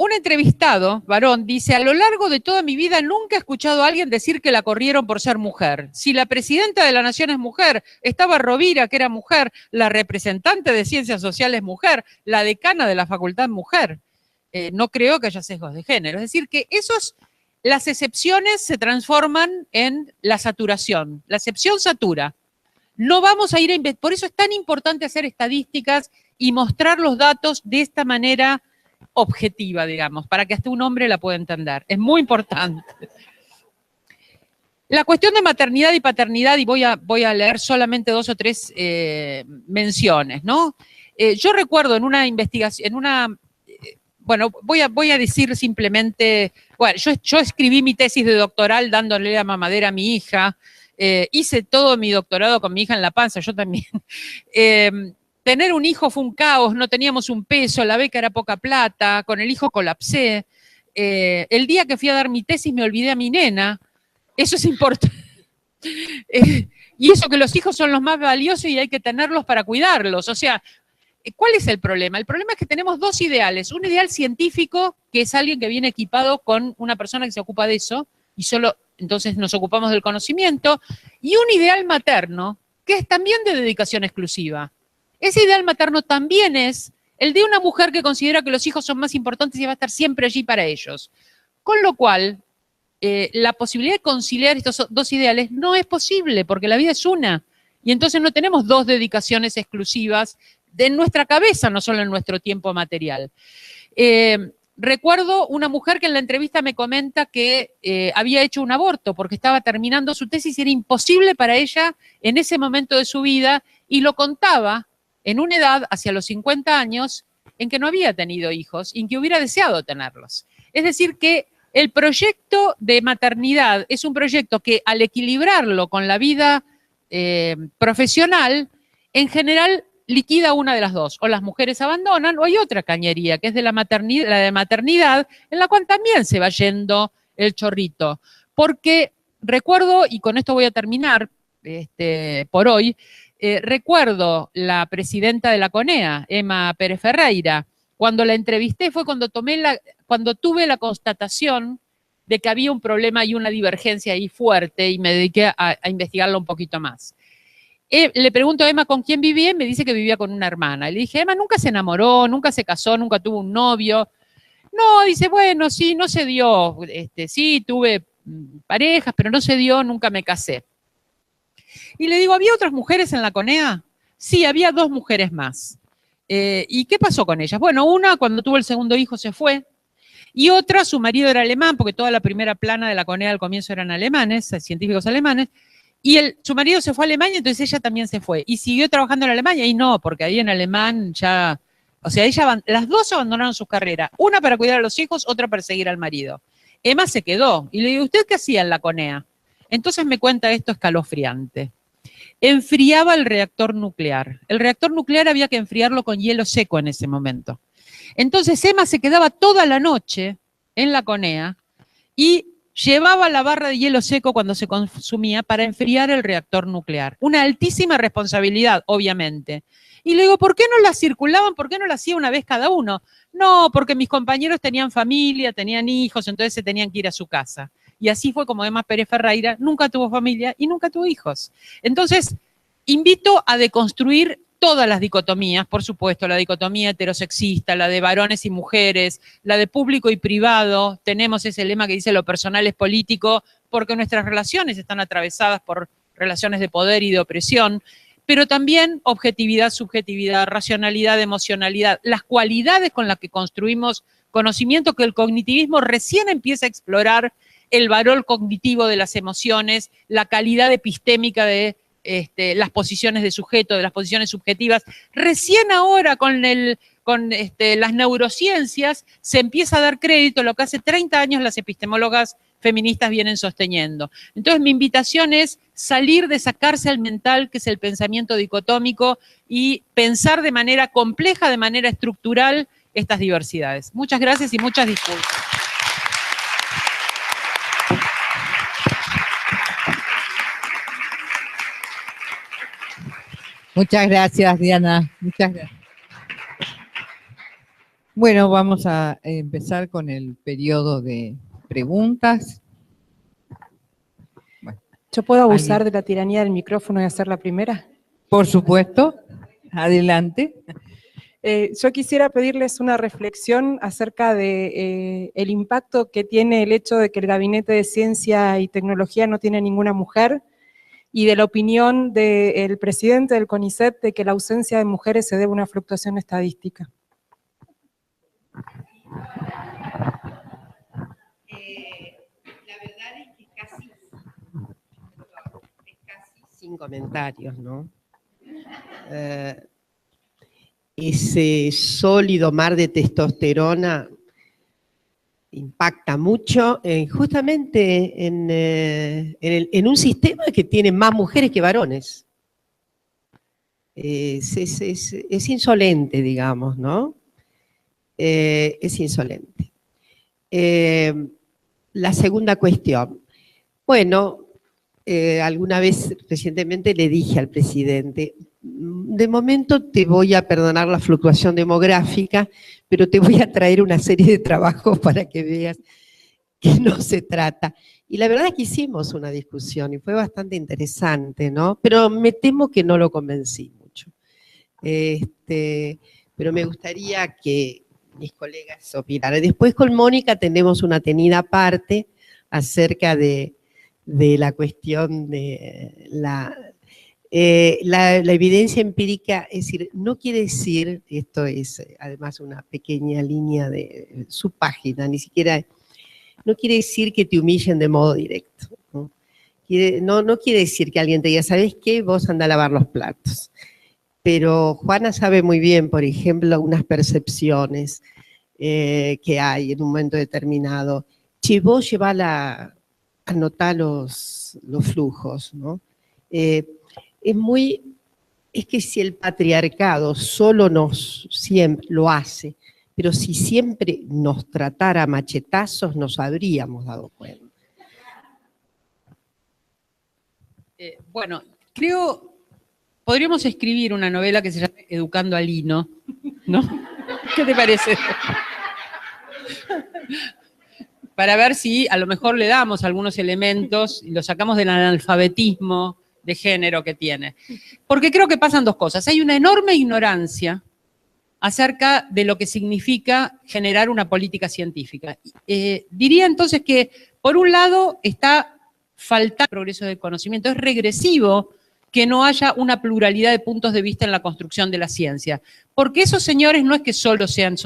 Un entrevistado, varón, dice, a lo largo de toda mi vida nunca he escuchado a alguien decir que la corrieron por ser mujer. Si la presidenta de la Nación es mujer, estaba Rovira, que era mujer, la representante de Ciencias Sociales mujer, la decana de la facultad mujer. No creo que haya sesgos de género. Es decir, que las excepciones se transforman en la saturación. La excepción satura. No vamos a ir a por eso es tan importante hacer estadísticas y mostrar los datos de esta manera objetiva, digamos, para que hasta un hombre la pueda entender. Es muy importante. La cuestión de maternidad y paternidad, y voy a leer solamente 2 o 3 menciones, ¿no? Yo recuerdo en una investigación, bueno, voy a decir simplemente, bueno, yo escribí mi tesis de doctoral dándole la mamadera a mi hija, hice todo mi doctorado con mi hija en la panza, yo también. Tener un hijo fue un caos, no teníamos un peso, la beca era poca plata, con el hijo colapsé. El día que fui a dar mi tesis me olvidé a mi nena, eso es importante. Y eso que los hijos son los más valiosos y hay que tenerlos para cuidarlos. O sea, ¿cuál es el problema? El problema es que tenemos 2 ideales. Un ideal científico, que es alguien que viene equipado con una persona que se ocupa de eso, y solo entonces nos ocupamos del conocimiento, y un ideal materno, que es también de dedicación exclusiva. Ese ideal materno también es el de una mujer que considera que los hijos son más importantes y va a estar siempre allí para ellos. Con lo cual, la posibilidad de conciliar estos 2 ideales no es posible, porque la vida es una. Y entonces no tenemos 2 dedicaciones exclusivas de nuestra cabeza, no solo en nuestro tiempo material. Recuerdo una mujer que en la entrevista me comenta que había hecho un aborto porque estaba terminando su tesis y era imposible para ella en ese momento de su vida, y lo contaba en una edad, hacia los 50 años, en que no había tenido hijos y en que hubiera deseado tenerlos. Es decir, que el proyecto de maternidad es un proyecto que al equilibrarlo con la vida profesional, en general liquida una de las 2. O las mujeres abandonan o hay otra cañería, que es de la maternidad, en la cual también se va yendo el chorrito. Porque recuerdo, y con esto voy a terminar por hoy, recuerdo la presidenta de la CONEA, Emma Pérez Ferreira, cuando la entrevisté fue cuando tuve la constatación de que había un problema y una divergencia ahí fuerte, y me dediqué a investigarlo un poquito más. Le pregunto a Emma con quién vivía y me dice que vivía con una hermana. Y le dije, Emma nunca se enamoró, nunca se casó, nunca tuvo un novio. No, dice, bueno, sí, no se dio. Sí, tuve parejas, pero no se dio, nunca me casé. Y le digo, ¿había otras mujeres en la CONEA? Sí, había 2 mujeres más. ¿Y qué pasó con ellas? Bueno, una cuando tuvo el segundo hijo se fue, y otra, su marido era alemán, porque toda la primera plana de la CONEA al comienzo eran alemanes, científicos alemanes, y su marido se fue a Alemania, entonces ella también se fue. Y siguió trabajando en Alemania, y no, porque ahí en alemán ya, o sea, las 2 abandonaron sus carreras, una para cuidar a los hijos, otra para seguir al marido. Emma se quedó, y le digo, ¿usted qué hacía en la CONEA? Entonces me cuenta esto escalofriante. Enfriaba el reactor nuclear. El reactor nuclear había que enfriarlo con hielo seco en ese momento. Entonces Emma se quedaba toda la noche en la CONEA y llevaba la barra de hielo seco cuando se consumía para enfriar el reactor nuclear. Una altísima responsabilidad, obviamente. Y le digo, ¿por qué no la circulaban? ¿Por qué no la hacía una vez cada uno? No, porque mis compañeros tenían familia, tenían hijos, entonces se tenían que ir a su casa. Y así fue como Emma Pérez Ferreira nunca tuvo familia y nunca tuvo hijos. Entonces, invito a deconstruir todas las dicotomías, por supuesto, la dicotomía heterosexista, la de varones y mujeres, la de público y privado. Tenemos ese lema que dice lo personal es político, porque nuestras relaciones están atravesadas por relaciones de poder y de opresión, pero también objetividad, subjetividad, racionalidad, emocionalidad, las cualidades con las que construimos conocimiento que el cognitivismo recién empieza a explorar, el valor cognitivo de las emociones, la calidad epistémica de las posiciones de sujeto, de las posiciones subjetivas. Recién ahora con las neurociencias se empieza a dar crédito a lo que hace 30 años las epistemólogas feministas vienen sosteniendo. Entonces mi invitación es salir de esa cárcel mental que es el pensamiento dicotómico y pensar de manera compleja, de manera estructural estas diversidades. Muchas gracias y muchas disculpas. Muchas gracias, Diana. Muchas gracias. Bueno, vamos a empezar con el periodo de preguntas. Bueno, ¿Yo puedo abusar de la tiranía del micrófono y hacer la primera? por supuesto. Adelante. Yo quisiera pedirles una reflexión acerca de el impacto que tiene el hecho de que el Gabinete de Ciencia y Tecnología no tiene ninguna mujer, y de la opinión del presidente del CONICET de que la ausencia de mujeres se debe a una fluctuación estadística. La verdad es que casi sin comentarios, ¿no? Ese sólido mar de testosterona impacta mucho justamente en un sistema que tiene más mujeres que varones. Es insolente, digamos, ¿no? Es insolente. La segunda cuestión. Bueno, alguna vez recientemente le dije al presidente, de momento te voy a perdonar la fluctuación demográfica, pero te voy a traer una serie de trabajos para que veas que no se trata. Y la verdad es que hicimos una discusión y fue bastante interesante, ¿no? Pero me temo que no lo convencí mucho. Pero me gustaría que mis colegas opinaran. Después con Mónica tenemos una tenida aparte acerca de la cuestión de la evidencia empírica, es decir, no quiere decir, esto es además una pequeña línea de su página, ni siquiera, no quiere decir que te humillen de modo directo, ¿no? No quiere decir que alguien te diga, ¿sabes qué? Vos anda a lavar los platos. Pero Juana sabe muy bien, por ejemplo, unas percepciones que hay en un momento determinado. Si vos llevás anotar los flujos, ¿no? Es que si el patriarcado solo siempre lo hace, pero si siempre nos tratara a machetazos, nos habríamos dado cuenta. Bueno, podríamos escribir una novela que se llama Educando a Lino, ¿no? ¿Qué te parece? Para ver si a lo mejor le damos algunos elementos y lo sacamos del analfabetismo de género que tiene. Porque creo que pasan dos cosas. Hay una enorme ignorancia acerca de lo que significa generar una política científica. Diría entonces que, por un lado, está faltando progreso del conocimiento. Es regresivo que no haya una pluralidad de puntos de vista en la construcción de la ciencia. Porque esos señores no es que sean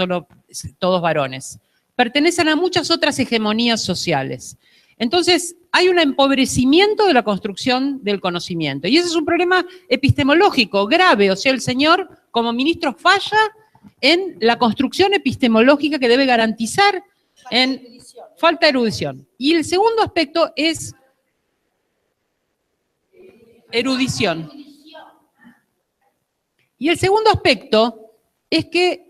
todos varones. Pertenecen a muchas otras hegemonías sociales. Entonces, hay un empobrecimiento de la construcción del conocimiento. Y ese es un problema epistemológico grave. O sea, el señor, como ministro, falla en la construcción epistemológica que debe garantizar falta de erudición. Y el segundo aspecto es erudición. Y el segundo aspecto es que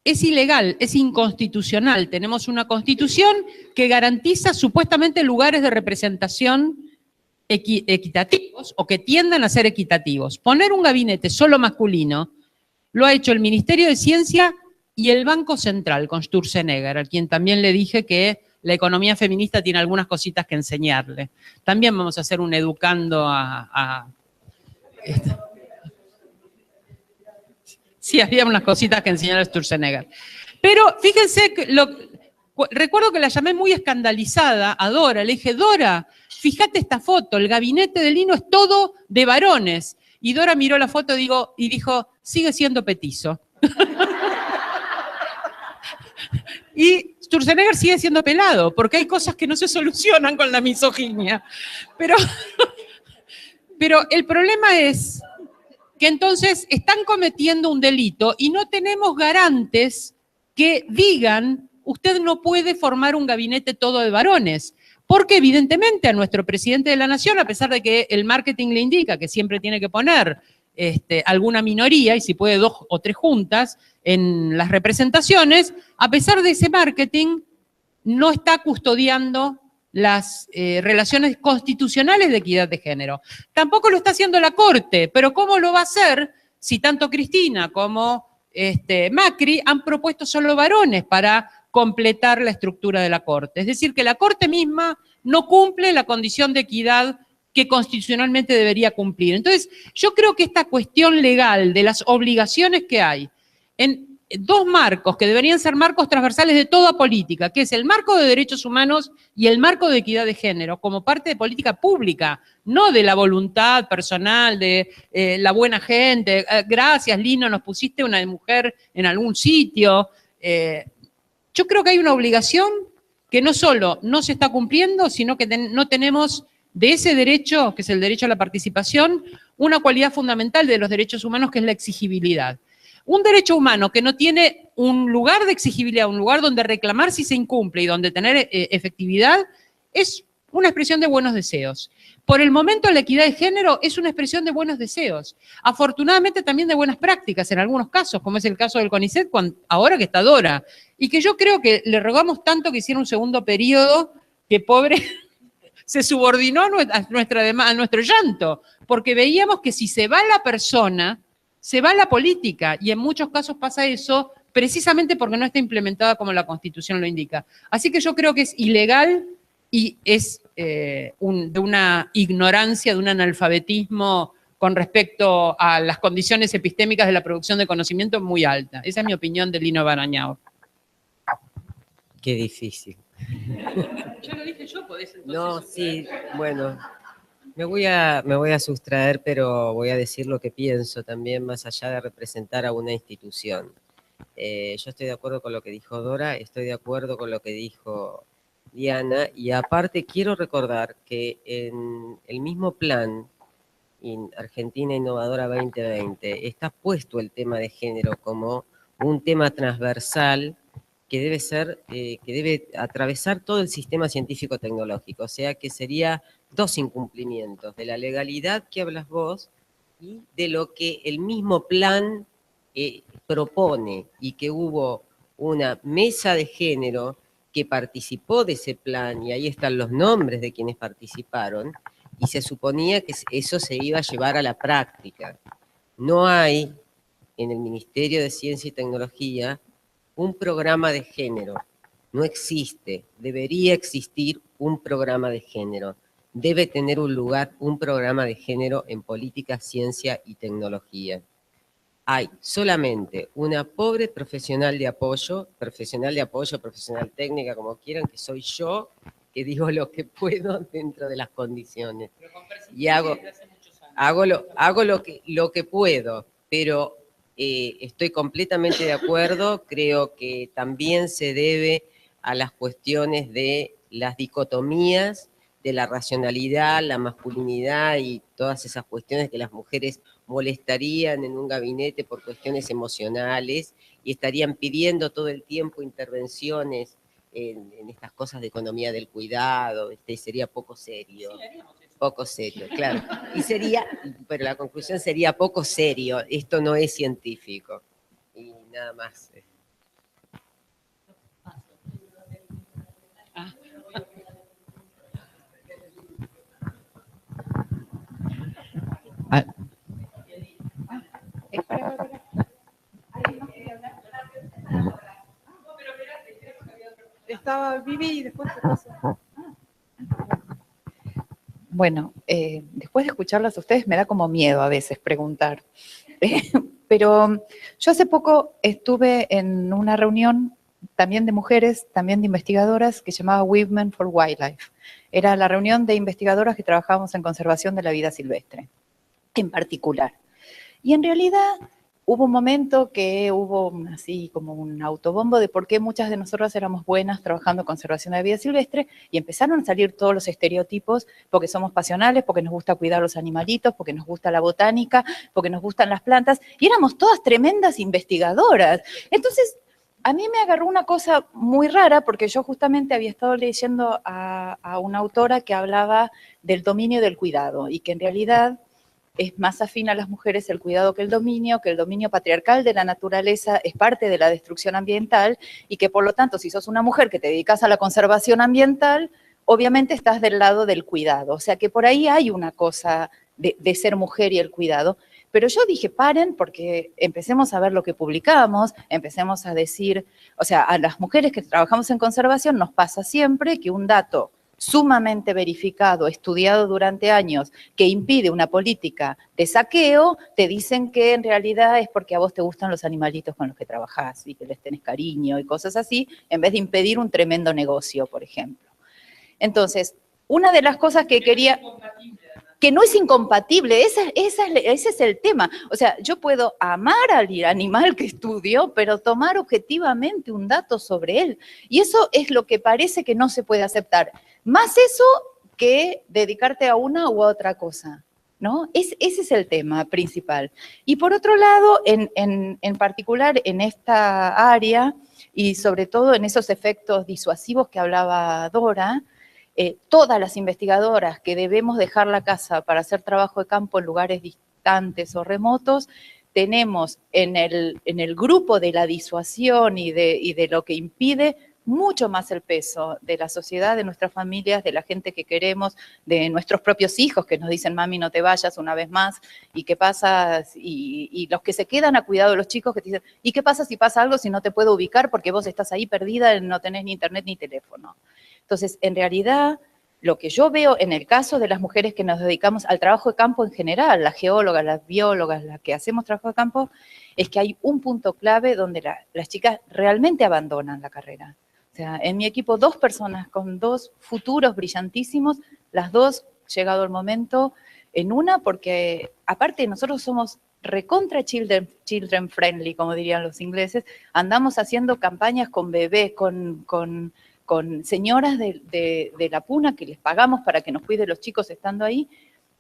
es ilegal, es inconstitucional. Tenemos una constitución que garantiza supuestamente lugares de representación equitativos o que tiendan a ser equitativos. Poner un gabinete solo masculino lo ha hecho el Ministerio de Ciencia y el Banco Central con Sturzenegger, a quien también le dije que la economía feminista tiene algunas cositas que enseñarle. También vamos a hacer un educando Sí, había unas cositas que enseñar a Sturzenegger. Pero fíjense, recuerdo que la llamé muy escandalizada a Dora. Le dije, Dora, fíjate esta foto, el gabinete de Lino es todo de varones. Y Dora miró la foto y dijo, sigue siendo petizo. Y Sturzenegger sigue siendo pelado, porque hay cosas que no se solucionan con la misoginia. Pero el problema es que entonces están cometiendo un delito y no tenemos garantes que digan, usted no puede formar un gabinete todo de varones. Porque evidentemente a nuestro presidente de la Nación, a pesar de que el marketing le indica que siempre tiene que poner alguna minoría, y si puede 2 o 3 juntas en las representaciones, a pesar de ese marketing, no está custodiando las relaciones constitucionales de equidad de género. Tampoco lo está haciendo la Corte, pero ¿cómo lo va a hacer si tanto Cristina como Macri han propuesto solo varones para completar la estructura de la Corte? Es decir, que la Corte misma no cumple la condición de equidad que constitucionalmente debería cumplir. Entonces, yo creo que esta cuestión legal de las obligaciones que hay en 2 marcos que deberían ser marcos transversales de toda política, que es el marco de derechos humanos y el marco de equidad de género, como parte de política pública, no de la voluntad personal, de la buena gente. Gracias, Lino, nos pusiste una mujer en algún sitio. Yo creo que hay una obligación que no solo no se está cumpliendo, sino que no tenemos de ese derecho, que es el derecho a la participación, una cualidad fundamental de los derechos humanos, que es la exigibilidad. Un derecho humano que no tiene un lugar de exigibilidad, un lugar donde reclamar si se incumple y donde tener efectividad, es una expresión de buenos deseos. Por el momento, la equidad de género es una expresión de buenos deseos. Afortunadamente, también de buenas prácticas en algunos casos, como es el caso del CONICET, ahora que está Dora. Y que yo creo que le rogamos tanto que hiciera un segundo periodo, que pobre se subordinó a nuestro llanto, porque veíamos que si se va la persona, se va la política, y en muchos casos pasa eso precisamente porque no está implementada como la Constitución lo indica. Así que yo creo que es ilegal y es de una ignorancia, de un analfabetismo con respecto a las condiciones epistémicas de la producción de conocimiento muy alta. Esa es mi opinión de Lino Barañao. Qué difícil. Ya lo dije yo, podés entonces. No, sí, bueno. Me voy a sustraer, pero voy a decir lo que pienso también, más allá de representar a una institución. Yo estoy de acuerdo con lo que dijo Dora, estoy de acuerdo con lo que dijo Diana, y aparte quiero recordar que en el mismo plan Argentina Innovadora 2020 está puesto el tema de género como un tema transversal que debe atravesar todo el sistema científico-tecnológico, o sea que sería 2 incumplimientos, de la legalidad que hablas vos y de lo que el mismo plan propone, y que hubo una mesa de género que participó de ese plan, y ahí están los nombres de quienes participaron, y se suponía que eso se iba a llevar a la práctica. No hay en el Ministerio de Ciencia y Tecnología un programa de género. No existe. Debería existir un programa de género. Debe tener un lugar un programa de género en política, ciencia y tecnología. Hay solamente una pobre profesional de apoyo, profesional técnica, como quieran, que soy yo, que digo lo que puedo dentro de las condiciones. Y hago lo que puedo, pero estoy completamente de acuerdo. Creo que también se debe a las cuestiones de las dicotomías, de la racionalidad, la masculinidad y todas esas cuestiones que las mujeres molestarían en un gabinete por cuestiones emocionales y estarían pidiendo todo el tiempo intervenciones en estas cosas de economía del cuidado. Sería poco serio. Poco serio, claro. Pero la conclusión sería poco serio. Esto no es científico. Y nada más. Ah, Estaba Vivi y después te paso. Bueno, después de escucharlas a ustedes me da como miedo a veces preguntar. Pero yo hace poco estuve en una reunión también de mujeres, también de investigadoras, que se llamaba Women for Wildlife. Era la reunión de investigadoras que trabajábamos en conservación de la vida silvestre, en particular. Y en realidad hubo un momento que hubo así como un autobombo de por qué muchas de nosotras éramos buenas trabajando en conservación de la vida silvestre, y empezaron a salir todos los estereotipos, porque somos pasionales, porque nos gusta cuidar los animalitos, porque nos gusta la botánica, porque nos gustan las plantas, y éramos todas tremendas investigadoras. Entonces, a mí me agarró una cosa muy rara, porque yo justamente había estado leyendo a una autora que hablaba del dominio y del cuidado, y que en realidad es más afín a las mujeres el cuidado que el dominio patriarcal de la naturaleza es parte de la destrucción ambiental, y que por lo tanto, si sos una mujer que te dedicas a la conservación ambiental, obviamente estás del lado del cuidado. O sea que por ahí hay una cosa de ser mujer y el cuidado. Pero yo dije, paren, porque empecemos a ver lo que publicamos, empecemos a decir, o sea, a las mujeres que trabajamos en conservación nos pasa siempre que un dato sumamente verificado, estudiado durante años, que impide una política de saqueo, te dicen que en realidad es porque a vos te gustan los animalitos con los que trabajás y que les tenés cariño y cosas así, en vez de impedir un tremendo negocio, por ejemplo. Entonces, una de las cosas que quería... Que no es incompatible, ese es el tema. O sea, yo puedo amar al animal que estudio, pero tomar objetivamente un dato sobre él. Y eso es lo que parece que no se puede aceptar. Más eso que dedicarte a una u otra cosa, ¿no? Ese es el tema principal. Y por otro lado, en particular en esta área, y sobre todo en esos efectos disuasivos que hablaba Dora, todas las investigadoras que debemos dejar la casa para hacer trabajo de campo en lugares distantes o remotos, tenemos en el grupo de la disuasión y de lo que impide mucho más el peso de la sociedad, de nuestras familias, de la gente que queremos, de nuestros propios hijos que nos dicen, mami, no te vayas una vez más, y qué pasa, y los que se quedan a cuidado de los chicos que te dicen, ¿y qué pasa si pasa algo si no te puedo ubicar porque vos estás ahí perdida, no tenés ni internet ni teléfono? Entonces, en realidad, lo que yo veo en el caso de las mujeres que nos dedicamos al trabajo de campo en general, las geólogas, las biólogas, las que hacemos trabajo de campo, es que hay un punto clave donde las chicas realmente abandonan la carrera. O sea, en mi equipo 2 personas con 2 futuros brillantísimos, las 2, llegado el momento, en una, porque aparte nosotros somos recontra children friendly, como dirían los ingleses, andamos haciendo campañas con bebés, con señoras de la puna que les pagamos para que nos cuide los chicos estando ahí,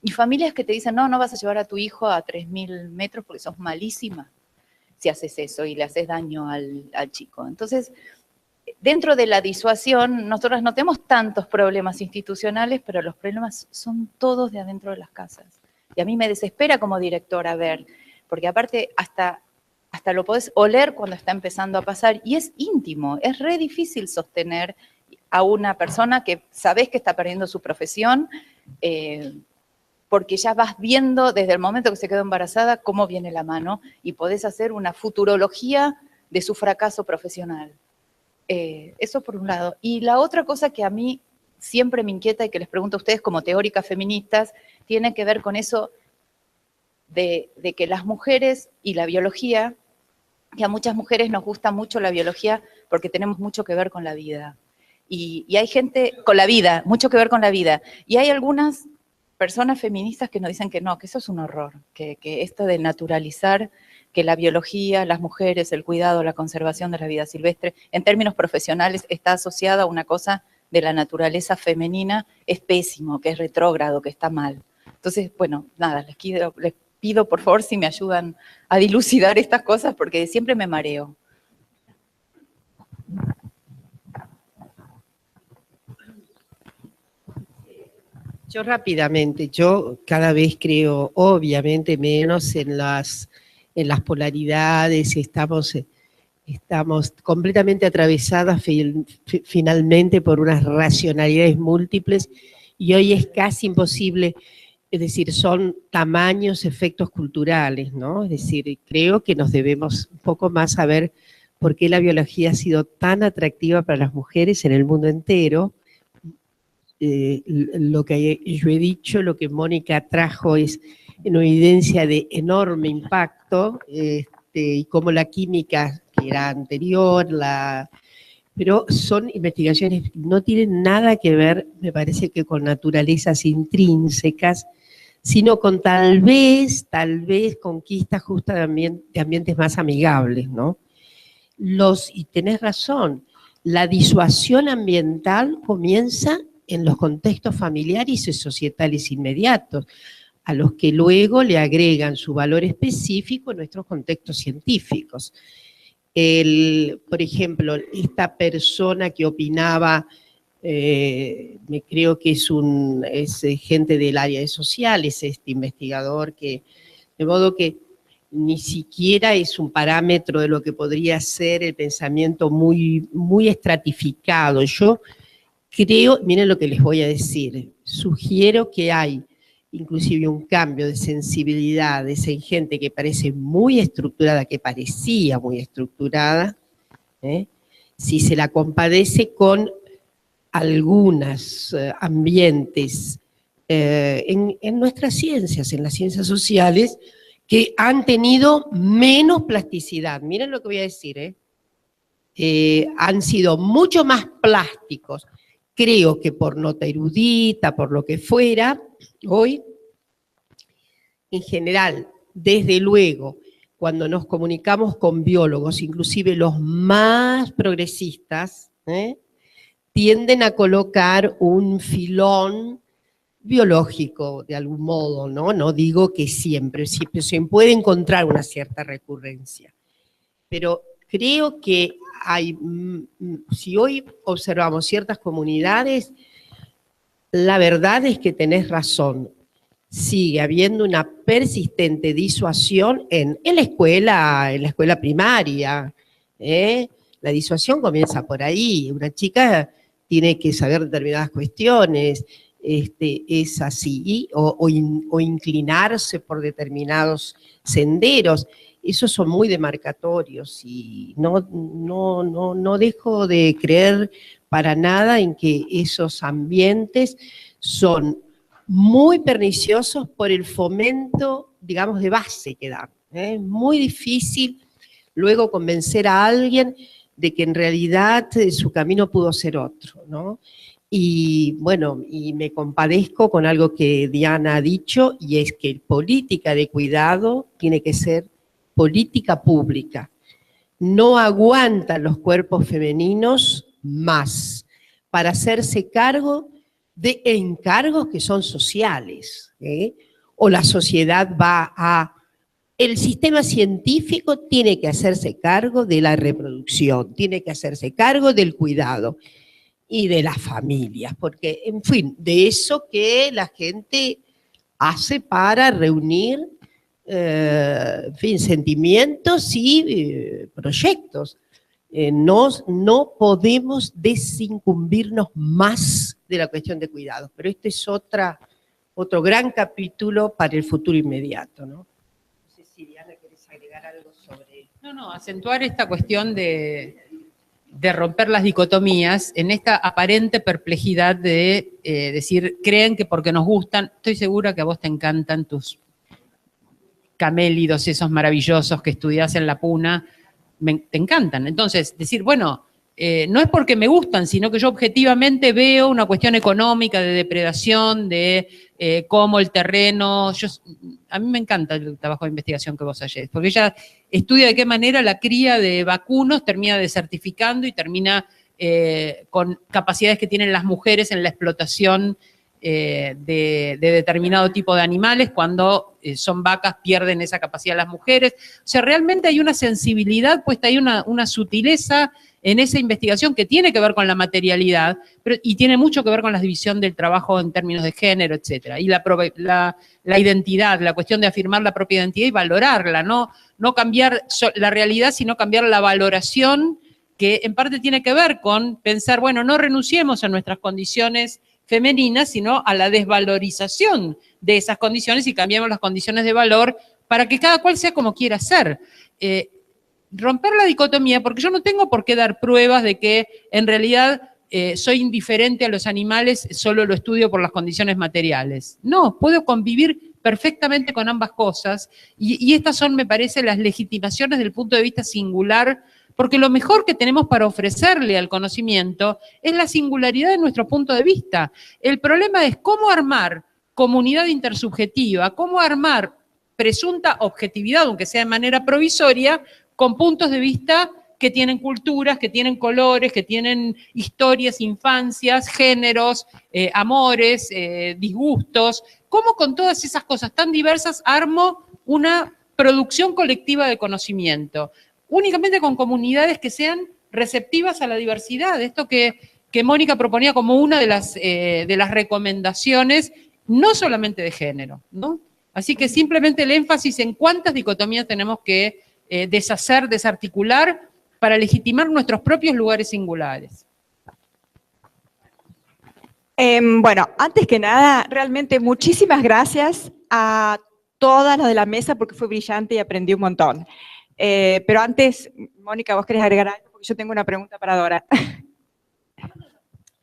y familias que te dicen, no, no vas a llevar a tu hijo a 3.000 metros porque sos malísima si haces eso y le haces daño al chico. Entonces, dentro de la disuasión, nosotros no tenemos tantos problemas institucionales, pero los problemas son todos de adentro de las casas. Y a mí me desespera como directora ver, porque aparte hasta lo podés oler cuando está empezando a pasar, y es íntimo, es re difícil sostener a una persona que sabés que está perdiendo su profesión, porque ya vas viendo desde el momento que se quedó embarazada cómo viene la mano, y podés hacer una futurología de su fracaso profesional. Eso por un lado. Y la otra cosa que a mí siempre me inquieta y que les pregunto a ustedes como teóricas feministas, tiene que ver con eso de que las mujeres y la biología, que a muchas mujeres nos gusta mucho la biología porque tenemos mucho que ver con la vida. Y hay gente, con la vida, mucho que ver con la vida. Y hay algunas personas feministas que nos dicen que no, que eso es un horror, que esto de naturalizar que la biología, las mujeres, el cuidado, la conservación de la vida silvestre, en términos profesionales, está asociada a una cosa de la naturaleza femenina, es pésimo, que es retrógrado, que está mal. Entonces, bueno, nada, les pido por favor si me ayudan a dilucidar estas cosas, porque siempre me mareo. Yo rápidamente, yo cada vez creo obviamente menos en las polaridades, estamos completamente atravesadas finalmente por unas racionalidades múltiples, y hoy es casi imposible Es decir, son tamaños, efectos culturales, ¿no? Es decir, creo que nos debemos un poco más saber por qué la biología ha sido tan atractiva para las mujeres en el mundo entero. Lo que yo he dicho, lo que Mónica trajo es una evidencia de enorme impacto, y cómo la química, que era anterior, pero son investigaciones que no tienen nada que ver, me parece que con naturalezas intrínsecas, sino con tal vez conquistas justa de ambientes más amigables, ¿no? Y tenés razón, la disuasión ambiental comienza en los contextos familiares y societales inmediatos, a los que luego le agregan su valor específico en nuestros contextos científicos. Por ejemplo, esta persona que opinaba, me creo que es gente del área de sociales, este investigador, de modo que ni siquiera es un parámetro de lo que podría ser el pensamiento muy, muy estratificado. Yo creo, miren lo que les voy a decir, sugiero que hay inclusive un cambio de sensibilidades en gente que parece muy estructurada, que parecía muy estructurada, si se la compadece con algunos ambientes en nuestras ciencias, en las ciencias sociales, que han tenido menos plasticidad. Miren lo que voy a decir, han sido mucho más plásticos, creo que por nota erudita, por lo que fuera. Hoy, en general, desde luego, cuando nos comunicamos con biólogos, inclusive los más progresistas, tienden a colocar un filón biológico, de algún modo, ¿no? No digo que siempre se puede encontrar una cierta recurrencia, pero creo que si hoy observamos ciertas comunidades, la verdad es que tenés razón, sigue habiendo una persistente disuasión en la escuela primaria, la disuasión comienza por ahí, una chica tiene que saber determinadas cuestiones, es así, o inclinarse por determinados senderos. Esos son muy demarcatorios y no dejo de creer para nada en que esos ambientes son muy perniciosos por el fomento, digamos, de base que dan. Es muy difícil luego convencer a alguien de que en realidad su camino pudo ser otro, ¿no? Y bueno, y me compadezco con algo que Diana ha dicho, y es que política de cuidado tiene que ser política pública. No aguantan los cuerpos femeninos más para hacerse cargo de encargos que son sociales, o la sociedad el sistema científico tiene que hacerse cargo de la reproducción, tiene que hacerse cargo del cuidado y de las familias, porque, en fin, de eso que la gente hace para reunir, en fin, sentimientos y proyectos. No podemos desincumbirnos más de la cuestión de cuidados, pero este es otro gran capítulo para el futuro inmediato, ¿no? No sé si Diana querés agregar algo sobre... No, acentuar esta cuestión de romper las dicotomías en esta aparente perplejidad de decir, creen que porque nos gustan, estoy segura que a vos te encantan tus camélidos, esos maravillosos que estudiás en la Puna, te encantan. Entonces, decir, bueno, no es porque me gustan, sino que yo objetivamente veo una cuestión económica de depredación, de cómo el terreno... A mí me encanta el trabajo de investigación que vos hacés, porque ella estudia de qué manera la cría de vacunos termina desertificando y termina con capacidades que tienen las mujeres en la explotación de determinado tipo de animales. Cuando son vacas pierden esa capacidad las mujeres. O sea, realmente hay una sensibilidad puesta, hay una sutileza en esa investigación que tiene que ver con la materialidad, y tiene mucho que ver con la división del trabajo en términos de género, etcétera. Y la identidad, la cuestión de afirmar la propia identidad y valorarla, no cambiar la realidad, sino cambiar la valoración, que en parte tiene que ver con pensar, bueno, no renunciemos a nuestras condiciones femeninas, sino a la desvalorización de esas condiciones y cambiamos las condiciones de valor para que cada cual sea como quiera ser. Romper la dicotomía, porque yo no tengo por qué dar pruebas de que en realidad soy indiferente a los animales, solo lo estudio por las condiciones materiales. No, puedo convivir perfectamente con ambas cosas y estas son, me parece, las legitimaciones del punto de vista singular, porque lo mejor que tenemos para ofrecerle al conocimiento es la singularidad de nuestro punto de vista. El problema es cómo armar comunidad intersubjetiva, cómo armar presunta objetividad, aunque sea de manera provisoria, con puntos de vista que tienen culturas, que tienen colores, que tienen historias, infancias, géneros, amores, disgustos. ¿Cómo con todas esas cosas tan diversas armo una producción colectiva de conocimiento? Únicamente con comunidades que sean receptivas a la diversidad. Esto que Mónica proponía como una de las recomendaciones, no solamente de género, ¿no? Así que simplemente el énfasis en cuántas dicotomías tenemos que deshacer, desarticular, para legitimar nuestros propios lugares singulares. Bueno, antes que nada, realmente muchísimas gracias a todas las de la mesa porque fue brillante y aprendí un montón. Pero antes, Mónica, ¿vos querés agregar algo? Porque yo tengo una pregunta para Dora.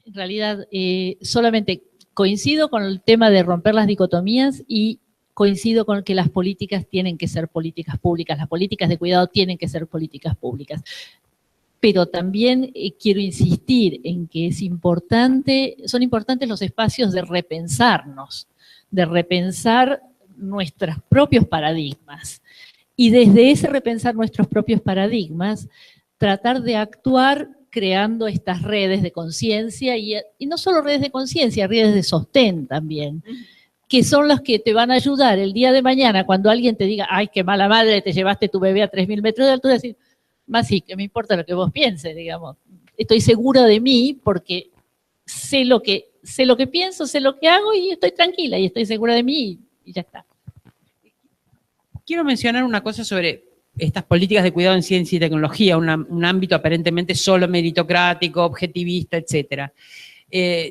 En realidad, solamente coincido con el tema de romper las dicotomías y coincido con que las políticas tienen que ser políticas públicas, las políticas de cuidado tienen que ser políticas públicas. Pero también quiero insistir en que son importantes los espacios de repensarnos, de repensar nuestros propios paradigmas. Y desde ese repensar nuestros propios paradigmas, tratar de actuar creando estas redes de conciencia, y no solo redes de conciencia, redes de sostén también, que son las que te van a ayudar el día de mañana cuando alguien te diga, ay, qué mala madre, te llevaste tu bebé a 3.000 metros de altura, decir, más sí, que me importa lo que vos pienses, digamos. Estoy segura de mí porque sé lo que pienso, sé lo que hago y estoy tranquila y estoy segura de mí y ya está. Quiero mencionar una cosa sobre estas políticas de cuidado en ciencia y tecnología, un ámbito aparentemente solo meritocrático, objetivista, etc.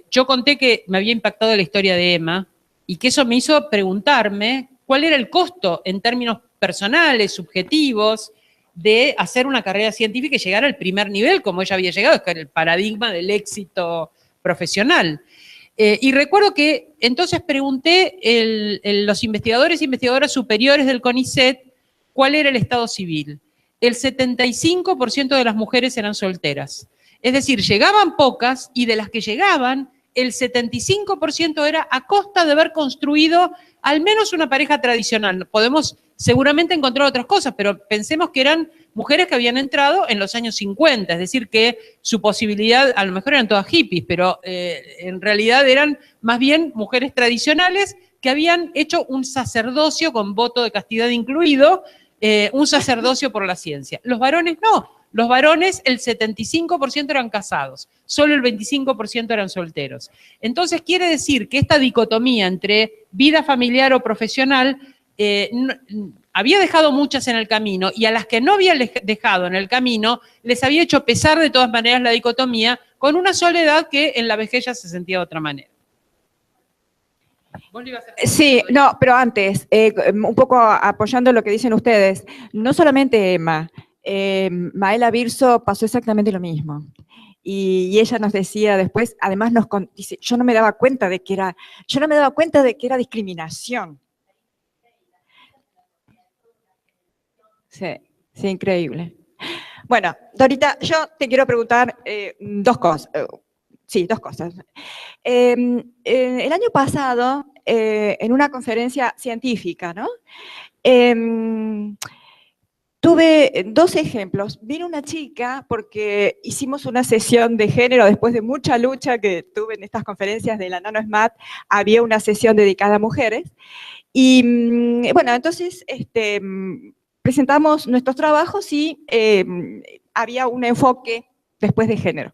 Yo conté que me había impactado la historia de Emma y que eso me hizo preguntarme cuál era el costo en términos personales, subjetivos, de hacer una carrera científica y llegar al primer nivel, como ella había llegado, que era el paradigma del éxito profesional. Y recuerdo que entonces pregunté los investigadores e investigadoras superiores del CONICET cuál era el estado civil. El 75% de las mujeres eran solteras. Es decir, llegaban pocas y de las que llegaban, el 75% era a costa de haber construido al menos una pareja tradicional. Podemos seguramente encontrar otras cosas, pero pensemos que eran mujeres que habían entrado en los años 50, es decir, que su posibilidad, a lo mejor eran todas hippies, pero en realidad eran más bien mujeres tradicionales que habían hecho un sacerdocio con voto de castidad incluido, un sacerdocio por la ciencia. Los varones no. Los varones, el 75% eran casados, solo el 25% eran solteros. Entonces quiere decir que esta dicotomía entre vida familiar o profesional había dejado muchas en el camino y a las que no había dejado en el camino les había hecho pesar de todas maneras la dicotomía con una soledad que en la vejez ya se sentía de otra manera. Sí, no, pero antes, un poco apoyando lo que dicen ustedes, no solamente Emma, Maela Birso pasó exactamente lo mismo. Y ella nos decía después, además dice, yo no me daba cuenta de que era discriminación. Sí, sí, increíble. Bueno, Dorita, yo te quiero preguntar dos cosas. Sí, dos cosas. El año pasado, en una conferencia científica, ¿no? Tuve dos ejemplos. Vino una chica, porque hicimos una sesión de género después de mucha lucha que tuve en estas conferencias de la NanoSMAT, había una sesión dedicada a mujeres. Y bueno, entonces presentamos nuestros trabajos y había un enfoque después de género.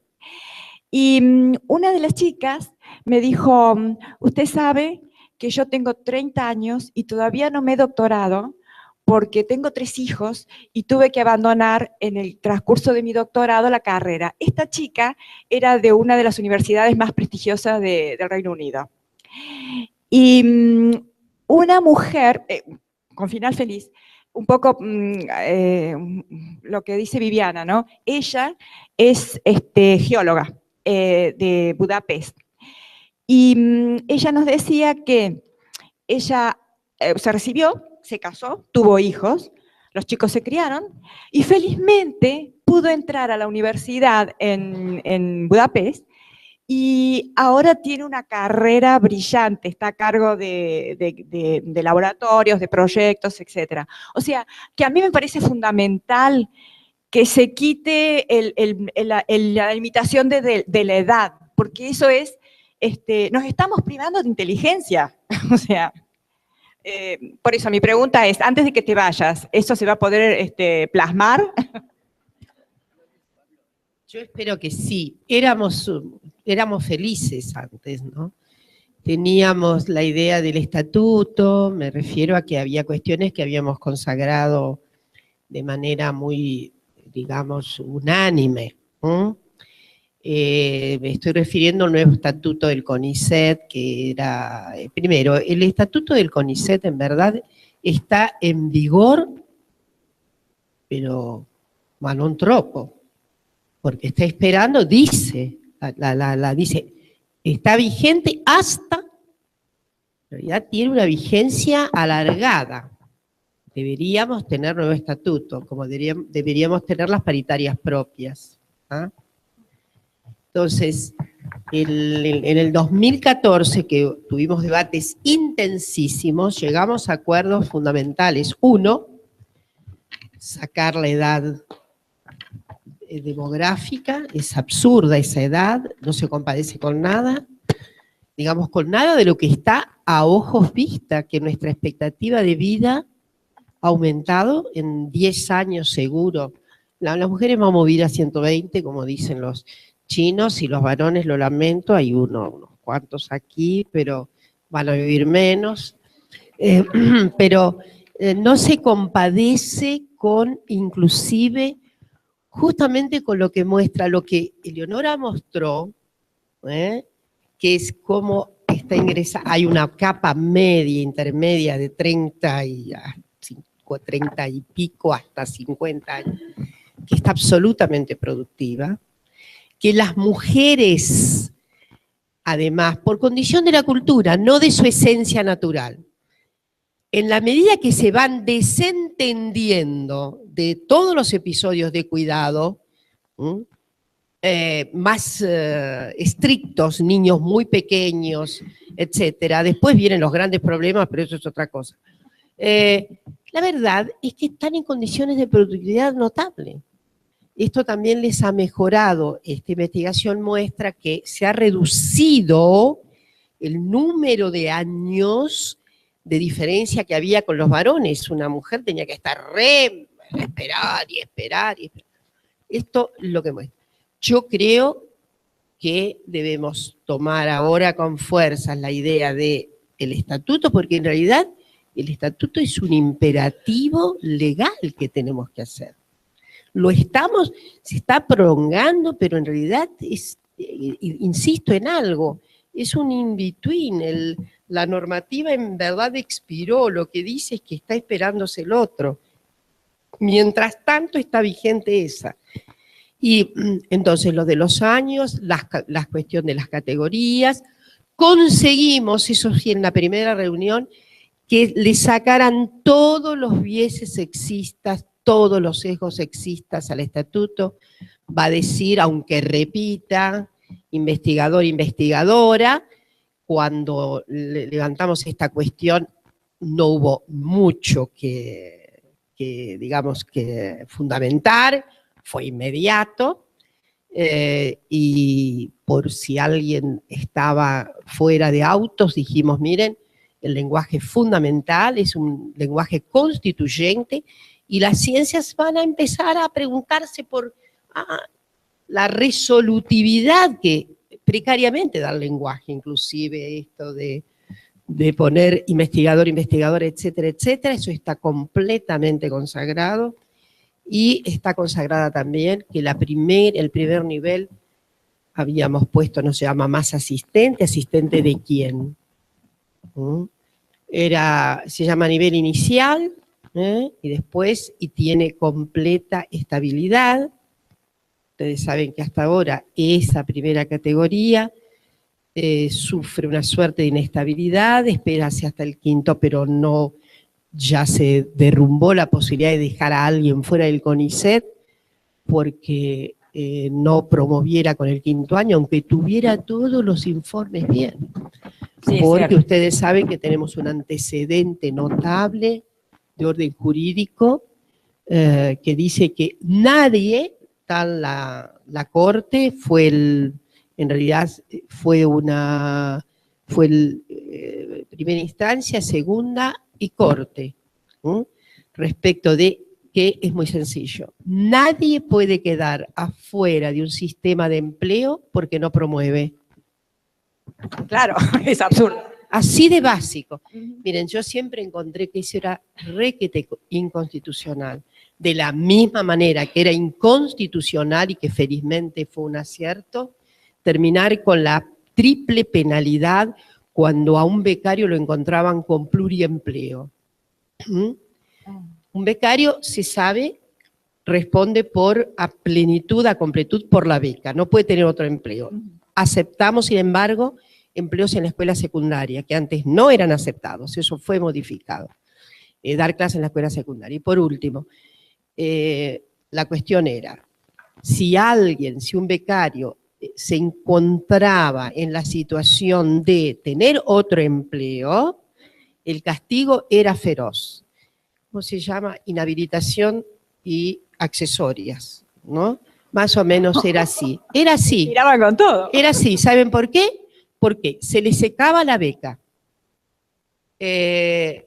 Y una de las chicas me dijo, usted sabe que yo tengo 30 años y todavía no me he doctorado porque tengo 3 hijos y tuve que abandonar en el transcurso de mi doctorado la carrera. Esta chica era de una de las universidades más prestigiosas del Reino Unido. Y una mujer, con final feliz, un poco lo que dice Viviana, ¿no? Ella es geóloga de Budapest. Y ella nos decía que ella se recibió, se casó, tuvo hijos, los chicos se criaron y felizmente pudo entrar a la universidad en Budapest y ahora tiene una carrera brillante, está a cargo de laboratorios, de proyectos, etc. O sea, que a mí me parece fundamental que se quite la limitación de la edad, porque eso es, nos estamos privando de inteligencia, o sea... por eso mi pregunta es, antes de que te vayas, ¿eso se va a poder plasmar? Yo espero que sí. Éramos felices antes, ¿no? Teníamos la idea del estatuto, me refiero a que había cuestiones que habíamos consagrado de manera muy, digamos, unánime, ¿no? Me estoy refiriendo al nuevo estatuto del CONICET, que era, primero, el estatuto del CONICET en verdad está en vigor, pero mano un tropo, porque está esperando, dice, dice, está vigente hasta, en realidad tiene una vigencia alargada. Deberíamos tener nuevo estatuto, como deberíamos tener las paritarias propias, ¿ah? Entonces, en el 2014, que tuvimos debates intensísimos, llegamos a acuerdos fundamentales. Uno, sacar la edad demográfica, es absurda esa edad, no se compadece con nada, digamos, con nada de lo que está a ojos vista, que nuestra expectativa de vida ha aumentado en 10 años seguro. Las mujeres vamos a vivir a 120, como dicen los chinos, y los varones, lo lamento, hay unos cuantos aquí, pero van a vivir menos. Pero no se compadece con, inclusive, justamente con lo que muestra, lo que Eleonora mostró, que es cómo está ingresada, hay una capa media, intermedia de 30 y pico hasta 50 años, que está absolutamente productiva, que las mujeres, además, por condición de la cultura, no de su esencia natural, en la medida que se van desentendiendo de todos los episodios de cuidado, más estrictos, niños muy pequeños, etcétera, después vienen los grandes problemas, pero eso es otra cosa. La verdad es que están en condiciones de productividad notable. Esto también les ha mejorado. Esta investigación muestra que se ha reducido el número de años de diferencia que había con los varones. Una mujer tenía que estar esperar y esperar. Esto es lo que muestra. Yo creo que debemos tomar ahora con fuerza la idea del estatuto, porque en realidad el estatuto es un imperativo legal que tenemos que hacer. Lo estamos, se está prolongando, pero en realidad es, insisto en algo, es un in-between. La normativa en verdad expiró, lo que dice es que está esperándose el otro. Mientras tanto está vigente esa. Y entonces lo de los años, la cuestión de las categorías, conseguimos, eso sí, en la primera reunión, que le sacaran todos los biases sexistas, todos los sesgos sexistas al estatuto. Va a decir, aunque repita, investigador, investigadora, cuando levantamos esta cuestión no hubo mucho que digamos, que fundamentar, fue inmediato, y por si alguien estaba fuera de autos, dijimos, miren, el lenguaje fundamental es un lenguaje constituyente y las ciencias van a empezar a preguntarse por la resolutividad que precariamente da el lenguaje, inclusive esto de de poner investigador, investigadora, etcétera, etcétera. Eso está completamente consagrado. Y está consagrada también que el primer nivel habíamos puesto, no se llama más asistente, ¿asistente de quién? Se llama nivel inicial, y después, y tiene completa estabilidad. Ustedes saben que hasta ahora esa primera categoría sufre una suerte de inestabilidad, espérase hasta el quinto, pero no, ya se derrumbó la posibilidad de dejar a alguien fuera del CONICET porque no promoviera con el quinto año, aunque tuviera todos los informes bien. Sí, porque ustedes saben que tenemos un antecedente notable de orden jurídico que dice que nadie, tal la Corte, en realidad fue primera instancia, segunda y Corte, respecto de que es muy sencillo. Nadie puede quedar afuera de un sistema de empleo porque no promueve. Claro, es absurdo. Así de básico. Miren, yo siempre encontré que eso era requete inconstitucional. De la misma manera que era inconstitucional y que felizmente fue un acierto, terminar con la triple penalidad cuando a un becario lo encontraban con pluriempleo. Un becario, se sabe, responde a plenitud, a completud por la beca, no puede tener otro empleo. Aceptamos, sin embargo, empleos en la escuela secundaria, que antes no eran aceptados, eso fue modificado. Dar clases en la escuela secundaria. Y por último, la cuestión era, si un becario se encontraba en la situación de tener otro empleo, el castigo era feroz. ¿Cómo se llama? Inhabilitación y accesorias, ¿no? Más o menos era así. Era así. Miraban con todo. Era así. ¿Saben por qué? Porque se le secaba la beca. El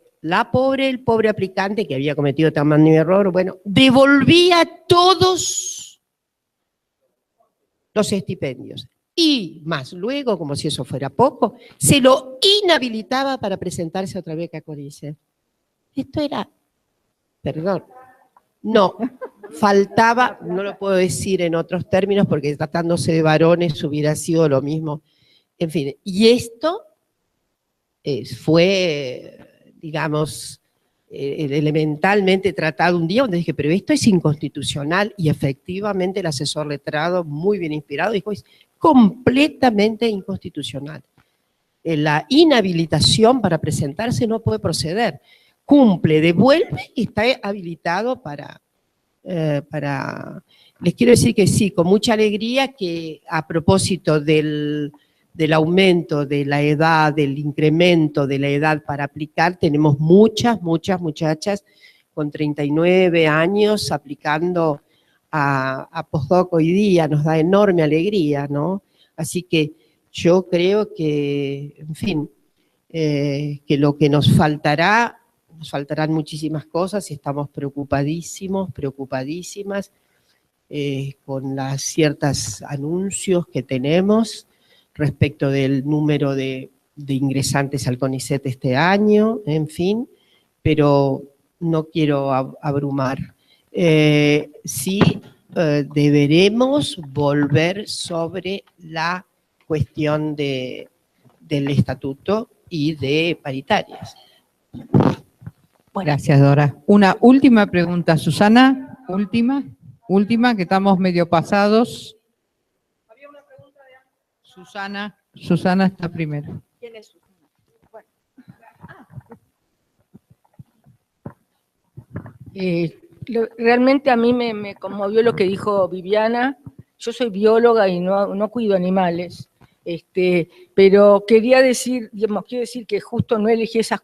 pobre aplicante que había cometido tamaño error, bueno, devolvía todos los estipendios. Y más luego, como si eso fuera poco, se lo inhabilitaba para presentarse a otra beca CONICET. Esto era, perdón, no, faltaba, no lo puedo decir en otros términos porque tratándose de varones hubiera sido lo mismo. En fin, y esto fue, digamos, elementalmente tratado un día donde dije, pero esto es inconstitucional, y efectivamente el asesor letrado, muy bien inspirado, dijo, es completamente inconstitucional. La inhabilitación para presentarse no puede proceder. Cumple, devuelve y está habilitado para... Les quiero decir que sí, con mucha alegría, que a propósito del aumento de la edad, del incremento de la edad para aplicar, tenemos muchas muchachas con 39 años aplicando a postdoc hoy día, nos da enorme alegría, ¿no? Así que yo creo que, en fin, que lo que nos faltarán muchísimas cosas y estamos preocupadísimas con las ciertos anuncios que tenemos respecto del número de ingresantes al CONICET este año, en fin, pero no quiero abrumar. Sí, deberemos volver sobre la cuestión del estatuto y de paritarias. Gracias, Dora. Una última pregunta, Susana, última, que estamos medio pasados. Había una pregunta de Susana está primero. ¿Quién es Susana? Bueno. Realmente a mí me conmovió lo que dijo Viviana. Yo soy bióloga y no cuido animales, pero quería decir, quiero decir que justo no elegí esas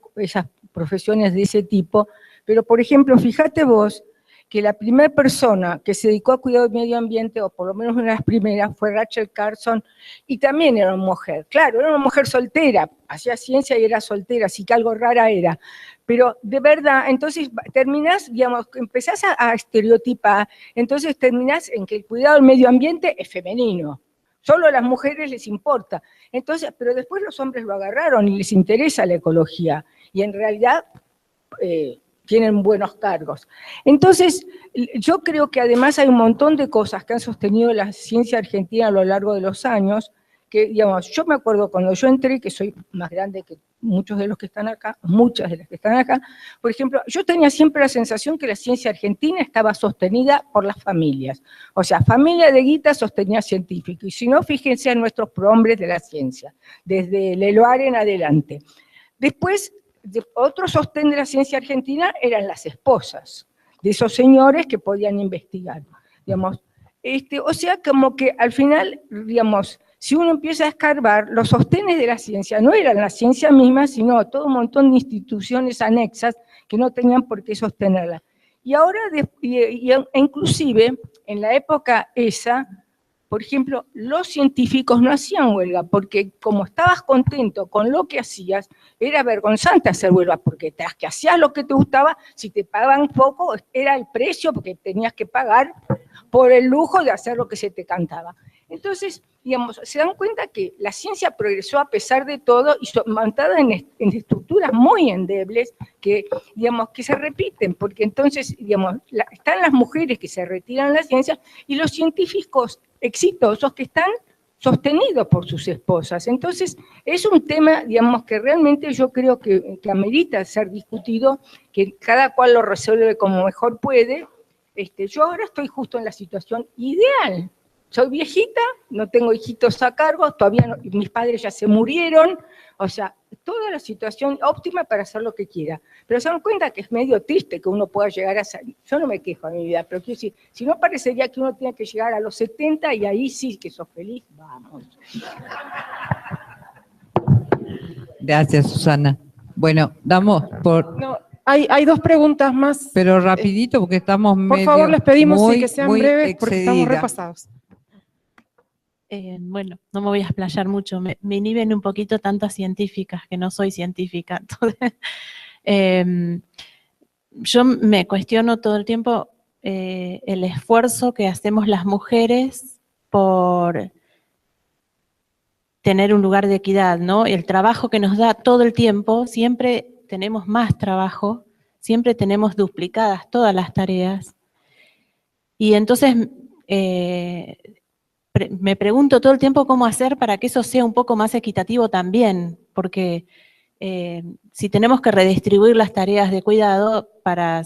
profesiones de ese tipo, pero por ejemplo, fíjate vos que la primera persona que se dedicó a cuidar del medio ambiente, o por lo menos una de las primeras, fue Rachel Carson, y también era una mujer. Claro, era una mujer soltera, hacía ciencia y era soltera, así que algo rara era. Pero de verdad, entonces terminás, digamos, empezás a estereotipar, entonces terminás en que el cuidado del medio ambiente es femenino. solo a las mujeres les importa. Entonces, pero después los hombres lo agarraron y les interesa la ecología, y en realidad tienen buenos cargos. Entonces, yo creo que además hay un montón de cosas que han sostenido la ciencia argentina a lo largo de los años, que, digamos, yo me acuerdo cuando yo entré, que soy más grande que muchos de los que están acá, muchas de las que están acá, por ejemplo, yo tenía siempre la sensación que la ciencia argentina estaba sostenida por las familias. O sea, familia de guita sostenía científico, y si no, fíjense en nuestros prohombres de la ciencia, desde Leloire en adelante. Después, otro sostén de la ciencia argentina eran las esposas de esos señores que podían investigar, digamos. O sea, como que al final, digamos, si uno empieza a escarbar, los sostenes de la ciencia no eran la ciencia misma, sino todo un montón de instituciones anexas que no tenían por qué sostenerla. Y ahora, inclusive, en la época esa, por ejemplo, los científicos no hacían huelga, porque como estabas contento con lo que hacías, era vergonzante hacer huelga, porque tras que hacías lo que te gustaba, si te pagaban poco, era el precio, porque tenías que pagar por el lujo de hacer lo que se te cantaba. Entonces, digamos, se dan cuenta que la ciencia progresó a pesar de todo y montada en estructuras muy endebles que, digamos, que se repiten, porque entonces, digamos, están las mujeres que se retiran de la ciencia y los científicos exitosos que están sostenidos por sus esposas. Entonces, es un tema, digamos, que realmente yo creo que amerita ser discutido, que cada cual lo resuelve como mejor puede. Yo ahora estoy justo en la situación ideal. Soy viejita, no tengo hijitos a cargo, todavía no, mis padres ya se murieron, o sea, toda la situación óptima para hacer lo que quiera. Pero se dan cuenta que es medio triste que uno pueda llegar a ser, yo no me quejo de mi vida, pero quiero decir, si no parecería que uno tiene que llegar a los 70 y ahí sí que sos feliz, vamos. Gracias, Susana. Bueno, damos por... No, hay dos preguntas más. Pero rapidito, porque estamos Por favor, les pedimos muy, que sean muy breves, porque estamos excedida. repasados. Bueno, no me voy a explayar mucho, me inhiben un poquito tantas científicas, que no soy científica. Entonces, yo me cuestiono todo el tiempo el esfuerzo que hacemos las mujeres por tener un lugar de equidad, ¿no? El trabajo que nos da todo el tiempo, siempre tenemos más trabajo, siempre tenemos duplicadas todas las tareas. Y entonces me pregunto todo el tiempo cómo hacer para que eso sea un poco más equitativo también, porque si tenemos que redistribuir las tareas de cuidado para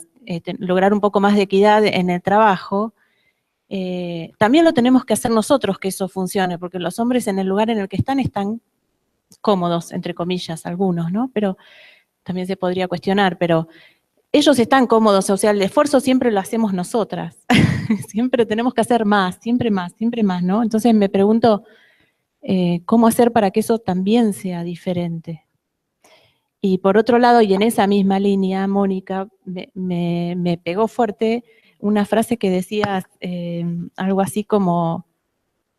lograr un poco más de equidad en el trabajo, también lo tenemos que hacer nosotros que eso funcione, porque los hombres en el lugar en el que están cómodos, entre comillas, algunos, ¿no? Pero también se podría cuestionar, pero ellos están cómodos, o sea, el esfuerzo siempre lo hacemos nosotras. Siempre tenemos que hacer más, siempre más, ¿no? Entonces me pregunto cómo hacer para que eso también sea diferente. Y por otro lado, y en esa misma línea, Mónica, me pegó fuerte una frase que decía algo así como,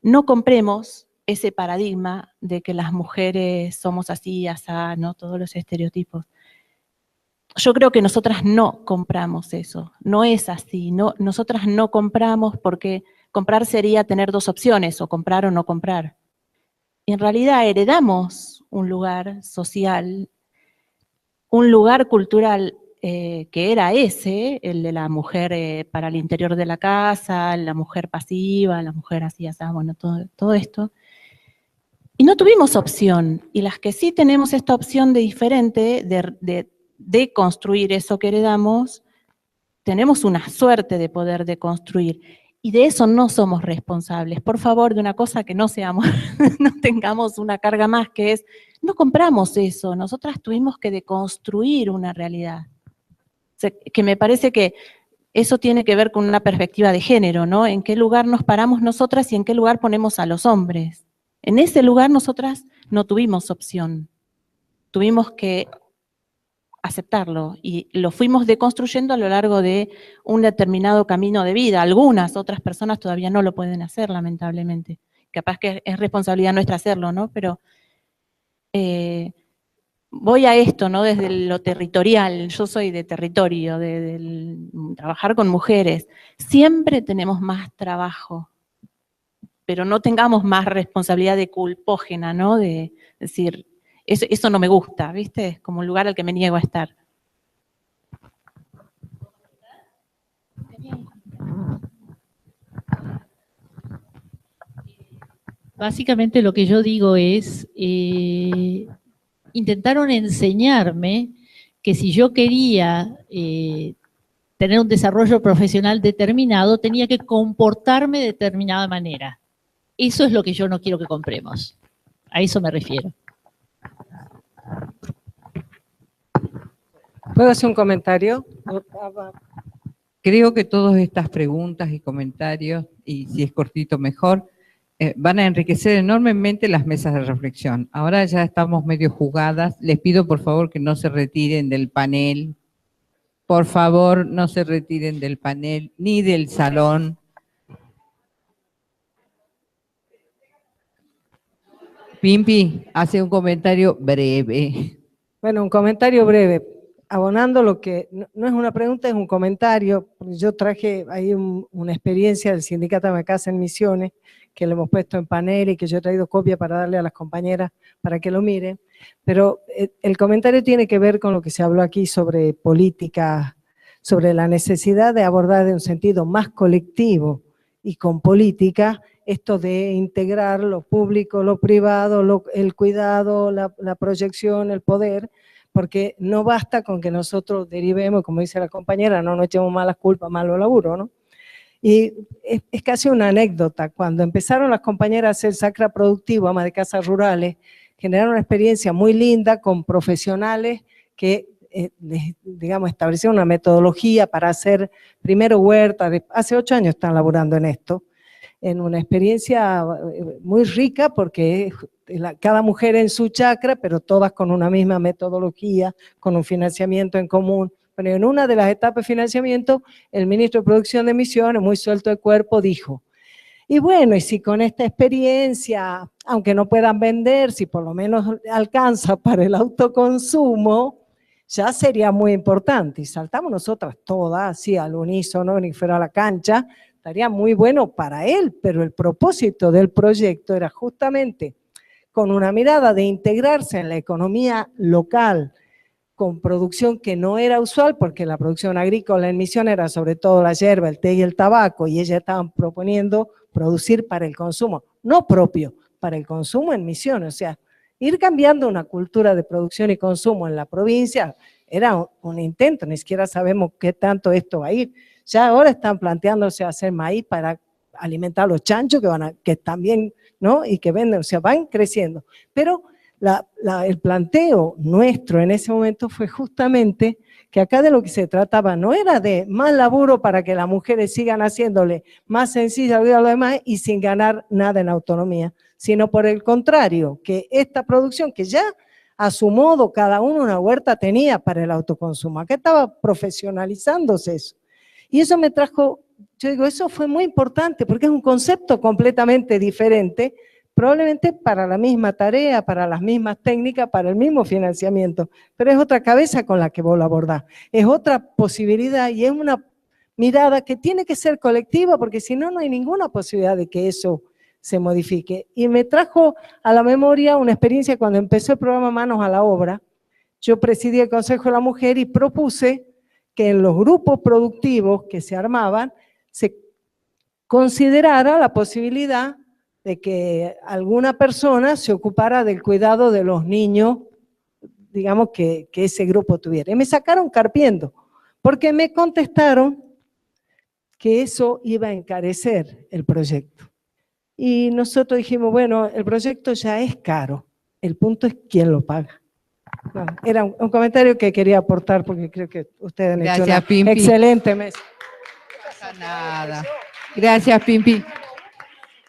no compremos ese paradigma de que las mujeres somos así, asá, ¿no? Todos los estereotipos. Yo creo que nosotras no compramos eso, no es así, no, nosotras no compramos porque comprar sería tener dos opciones, o comprar o no comprar. Y en realidad heredamos un lugar social, un lugar cultural que era ese, el de la mujer para el interior de la casa, la mujer pasiva, la mujer así, así, bueno, todo esto. Y no tuvimos opción, y las que sí tenemos esta opción de diferente, de construir eso que heredamos, tenemos una suerte de poder deconstruir, y de eso no somos responsables. Por favor, de una cosa que no seamos, no tengamos una carga más, que es, no compramos eso, nosotras tuvimos que deconstruir una realidad. O sea, que me parece que eso tiene que ver con una perspectiva de género, ¿no? En qué lugar nos paramos nosotras y en qué lugar ponemos a los hombres. En ese lugar nosotras no tuvimos opción, tuvimos que aceptarlo y lo fuimos deconstruyendo a lo largo de un determinado camino de vida. Algunas otras personas todavía no lo pueden hacer, lamentablemente. Capaz que es responsabilidad nuestra hacerlo, ¿no? Pero voy a esto, ¿no? Desde lo territorial. Yo soy de territorio, de trabajar con mujeres. Siempre tenemos más trabajo, pero no tengamos más responsabilidad de culpógena, ¿no? De decir, eso no me gusta, ¿viste? Es como un lugar al que me niego a estar. Básicamente lo que yo digo es, intentaron enseñarme que si yo quería tener un desarrollo profesional determinado, tenía que comportarme de determinada manera. Eso es lo que yo no quiero que compremos. A eso me refiero. ¿Puedo hacer un comentario? Creo que todas estas preguntas y comentarios, y si es cortito mejor, van a enriquecer enormemente las mesas de reflexión. Ahora ya estamos medio jugadas. Les pido por favor que no se retiren del panel. Por favor, no se retiren del panel ni del salón. Pimpi, hace un comentario breve. Bueno, un comentario breve. Abonando lo que, no es una pregunta, es un comentario. Yo traje ahí una experiencia del sindicato de Macasa en Misiones, que lo hemos puesto en panel y que yo he traído copia para darle a las compañeras para que lo miren. Pero el comentario tiene que ver con lo que se habló aquí sobre política, sobre la necesidad de abordar de un sentido más colectivo y con política, esto de integrar lo público, lo privado, el cuidado, la proyección, el poder, porque no basta con que nosotros derivemos, como dice la compañera, no nos echemos malas culpas, malo laburo, ¿no? Y es casi una anécdota, cuando empezaron las compañeras a hacer Sacra Productivo, ama de casas rurales, generaron una experiencia muy linda con profesionales que, digamos, establecieron una metodología para hacer primero huerta, hace 8 años están laburando en esto, en una experiencia muy rica porque cada mujer en su chacra, pero todas con una misma metodología, con un financiamiento en común. Pero en una de las etapas de financiamiento, el ministro de Producción de Misiones, muy suelto de cuerpo, dijo, y bueno, y si con esta experiencia, aunque no puedan vender, si por lo menos alcanza para el autoconsumo, ya sería muy importante. Y saltamos nosotras todas, así al unísono, ni fuera a la cancha, estaría muy bueno para él, pero el propósito del proyecto era justamente con una mirada de integrarse en la economía local, con producción que no era usual, porque la producción agrícola en Misiones era sobre todo la hierba, el té y el tabaco, y ellas estaban proponiendo producir para el consumo, no propio, para el consumo en Misiones. O sea, ir cambiando una cultura de producción y consumo en la provincia era un intento, ni siquiera sabemos qué tanto esto va a ir. Ya ahora están planteándose hacer maíz para alimentar a los chanchos que también, ¿no? Y que venden, o sea, van creciendo. Pero el planteo nuestro en ese momento fue justamente que acá de lo que se trataba no era de más laburo para que las mujeres sigan haciéndole más sencilla la vida a los demás y sin ganar nada en autonomía, sino por el contrario, que esta producción que ya a su modo cada uno una huerta tenía para el autoconsumo, acá estaba profesionalizándose eso. Y eso me trajo, yo digo, eso fue muy importante porque es un concepto completamente diferente, probablemente para la misma tarea, para las mismas técnicas, para el mismo financiamiento, pero es otra cabeza con la que vos lo abordás, es otra posibilidad y es una mirada que tiene que ser colectiva porque si no, no hay ninguna posibilidad de que eso se modifique. Y me trajo a la memoria una experiencia cuando empezó el programa Manos a la Obra. Yo presidí el Consejo de la Mujer y propuse que en los grupos productivos que se armaban se considerara la posibilidad de que alguna persona se ocupara del cuidado de los niños, digamos, que ese grupo tuviera. Y me sacaron carpiendo, porque me contestaron que eso iba a encarecer el proyecto. Y nosotros dijimos, bueno, el proyecto ya es caro, el punto es quién lo paga. No, era un comentario que quería aportar porque creo que ustedes han hecho una Pimpi. excelente mesa. No pasa nada. Gracias, Pimpi.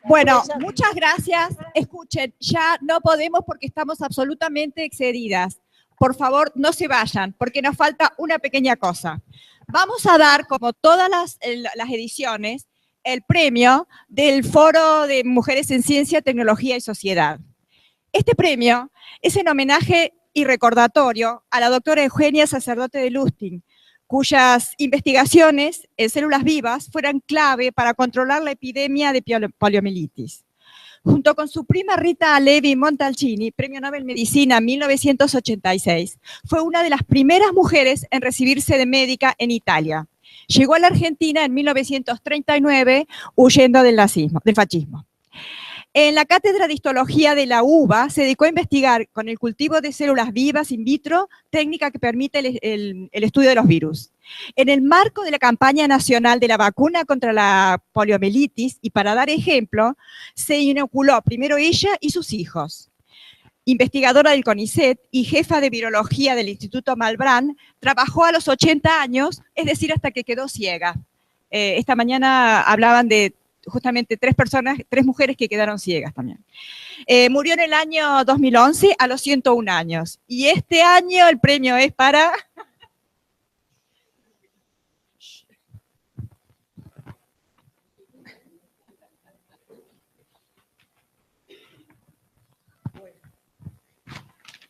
Bueno, muchas gracias. Escuchen, ya no podemos porque estamos absolutamente excedidas. Por favor, no se vayan, porque nos falta una pequeña cosa. Vamos a dar, como todas las ediciones, el premio del Foro de Mujeres en Ciencia, Tecnología y Sociedad. Este premio es en homenaje y recordatorio a la doctora Eugenia Sacerdote de Lustig, cuyas investigaciones en células vivas fueron clave para controlar la epidemia de poliomielitis. junto con su prima Rita Levi Montalcini, Premio Nobel Medicina 1986. Fue una de las primeras mujeres en recibirse de médica en Italia. Llegó a la Argentina en 1939 huyendo del fascismo. En la cátedra de histología de la UBA se dedicó a investigar con el cultivo de células vivas in vitro, técnica que permite el estudio de los virus. En el marco de la campaña nacional de la vacuna contra la poliomielitis, y para dar ejemplo, se inoculó primero ella y sus hijos. Investigadora del CONICET y jefa de virología del Instituto Malbrán, trabajó a los 80 años, es decir, hasta que quedó ciega. Esta mañana hablaban de justamente tres mujeres que quedaron ciegas también. Murió en el año 2011 a los 101 años. Y este año el premio es para...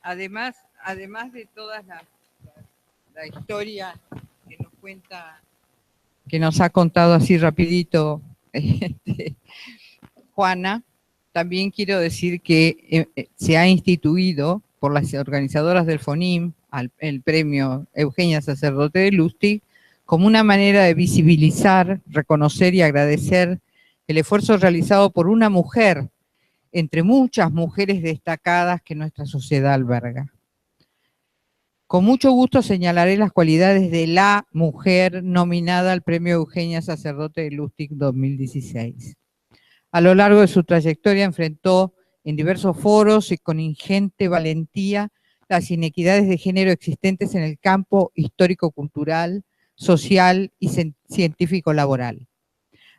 Además de toda la historia que nos cuenta, que nos ha contado así rapidito Juana, también quiero decir que se ha instituido por las organizadoras del FONIM el premio Eugenia Sacerdote de Lustig como una manera de visibilizar, reconocer y agradecer el esfuerzo realizado por una mujer entre muchas mujeres destacadas que nuestra sociedad alberga. Con mucho gusto señalaré las cualidades de la mujer nominada al premio Eugenia Sacerdote de Lustig 2016. A lo largo de su trayectoria enfrentó en diversos foros y con ingente valentía las inequidades de género existentes en el campo histórico-cultural, social y científico-laboral.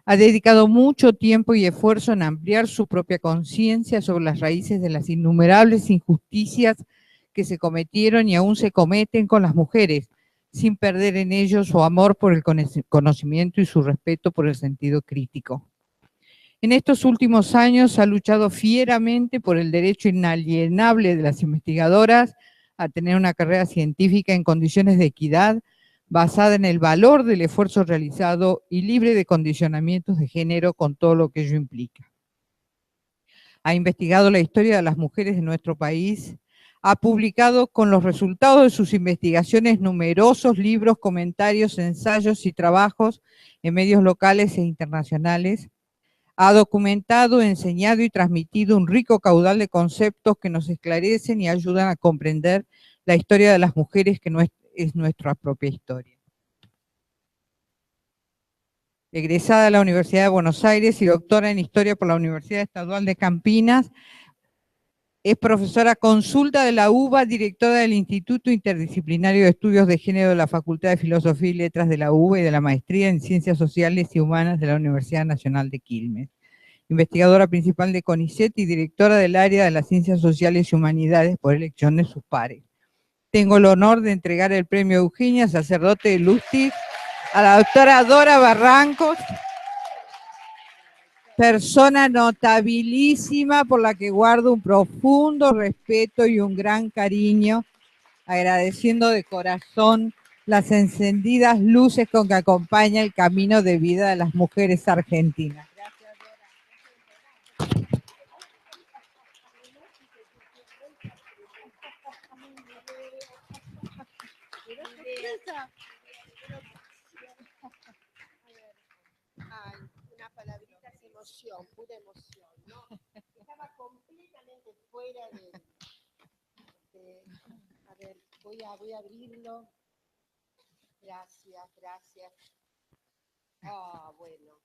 Ha dedicado mucho tiempo y esfuerzo en ampliar su propia conciencia sobre las raíces de las innumerables injusticias que se cometieron y aún se cometen con las mujeres, sin perder en ello su amor por el conocimiento y su respeto por el sentido crítico. En estos últimos años ha luchado fieramente por el derecho inalienable de las investigadoras a tener una carrera científica en condiciones de equidad, basada en el valor del esfuerzo realizado y libre de condicionamientos de género con todo lo que ello implica. Ha investigado la historia de las mujeres de nuestro país, ha publicado con los resultados de sus investigaciones numerosos libros, comentarios, ensayos y trabajos en medios locales e internacionales, ha documentado, enseñado y transmitido un rico caudal de conceptos que nos esclarecen y ayudan a comprender la historia de las mujeres que es nuestra propia historia. Egresada de la Universidad de Buenos Aires y doctora en Historia por la Universidad Estadual de Campinas, es profesora consulta de la UBA, directora del Instituto Interdisciplinario de Estudios de Género de la Facultad de Filosofía y Letras de la UBA y de la Maestría en Ciencias Sociales y Humanas de la Universidad Nacional de Quilmes. Investigadora principal de CONICET y directora del área de las Ciencias Sociales y Humanidades por elección de sus pares. Tengo el honor de entregar el premio Eugenia Sacerdote de Lustig a la doctora Dora Barrancos, persona notabilísima por la que guardo un profundo respeto y un gran cariño, agradeciendo de corazón las encendidas luces con que acompaña el camino de vida de las mujeres argentinas. Gracias, Dora. Ay, una palabrita es emoción, pura emoción, ¿no? Estaba completamente fuera a ver, voy a abrirlo. Gracias, gracias. Ah, bueno.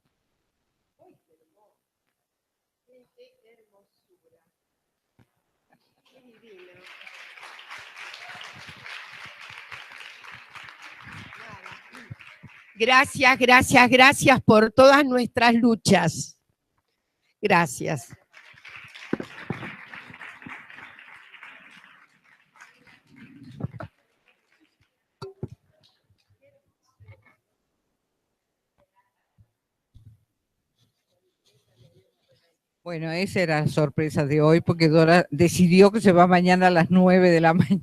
Uy, qué hermoso. Qué hermosura. Qué divino. Gracias, gracias, gracias por todas nuestras luchas. Gracias. Bueno, esa era la sorpresa de hoy, porque Dora decidió que se va mañana a las 9 de la mañana.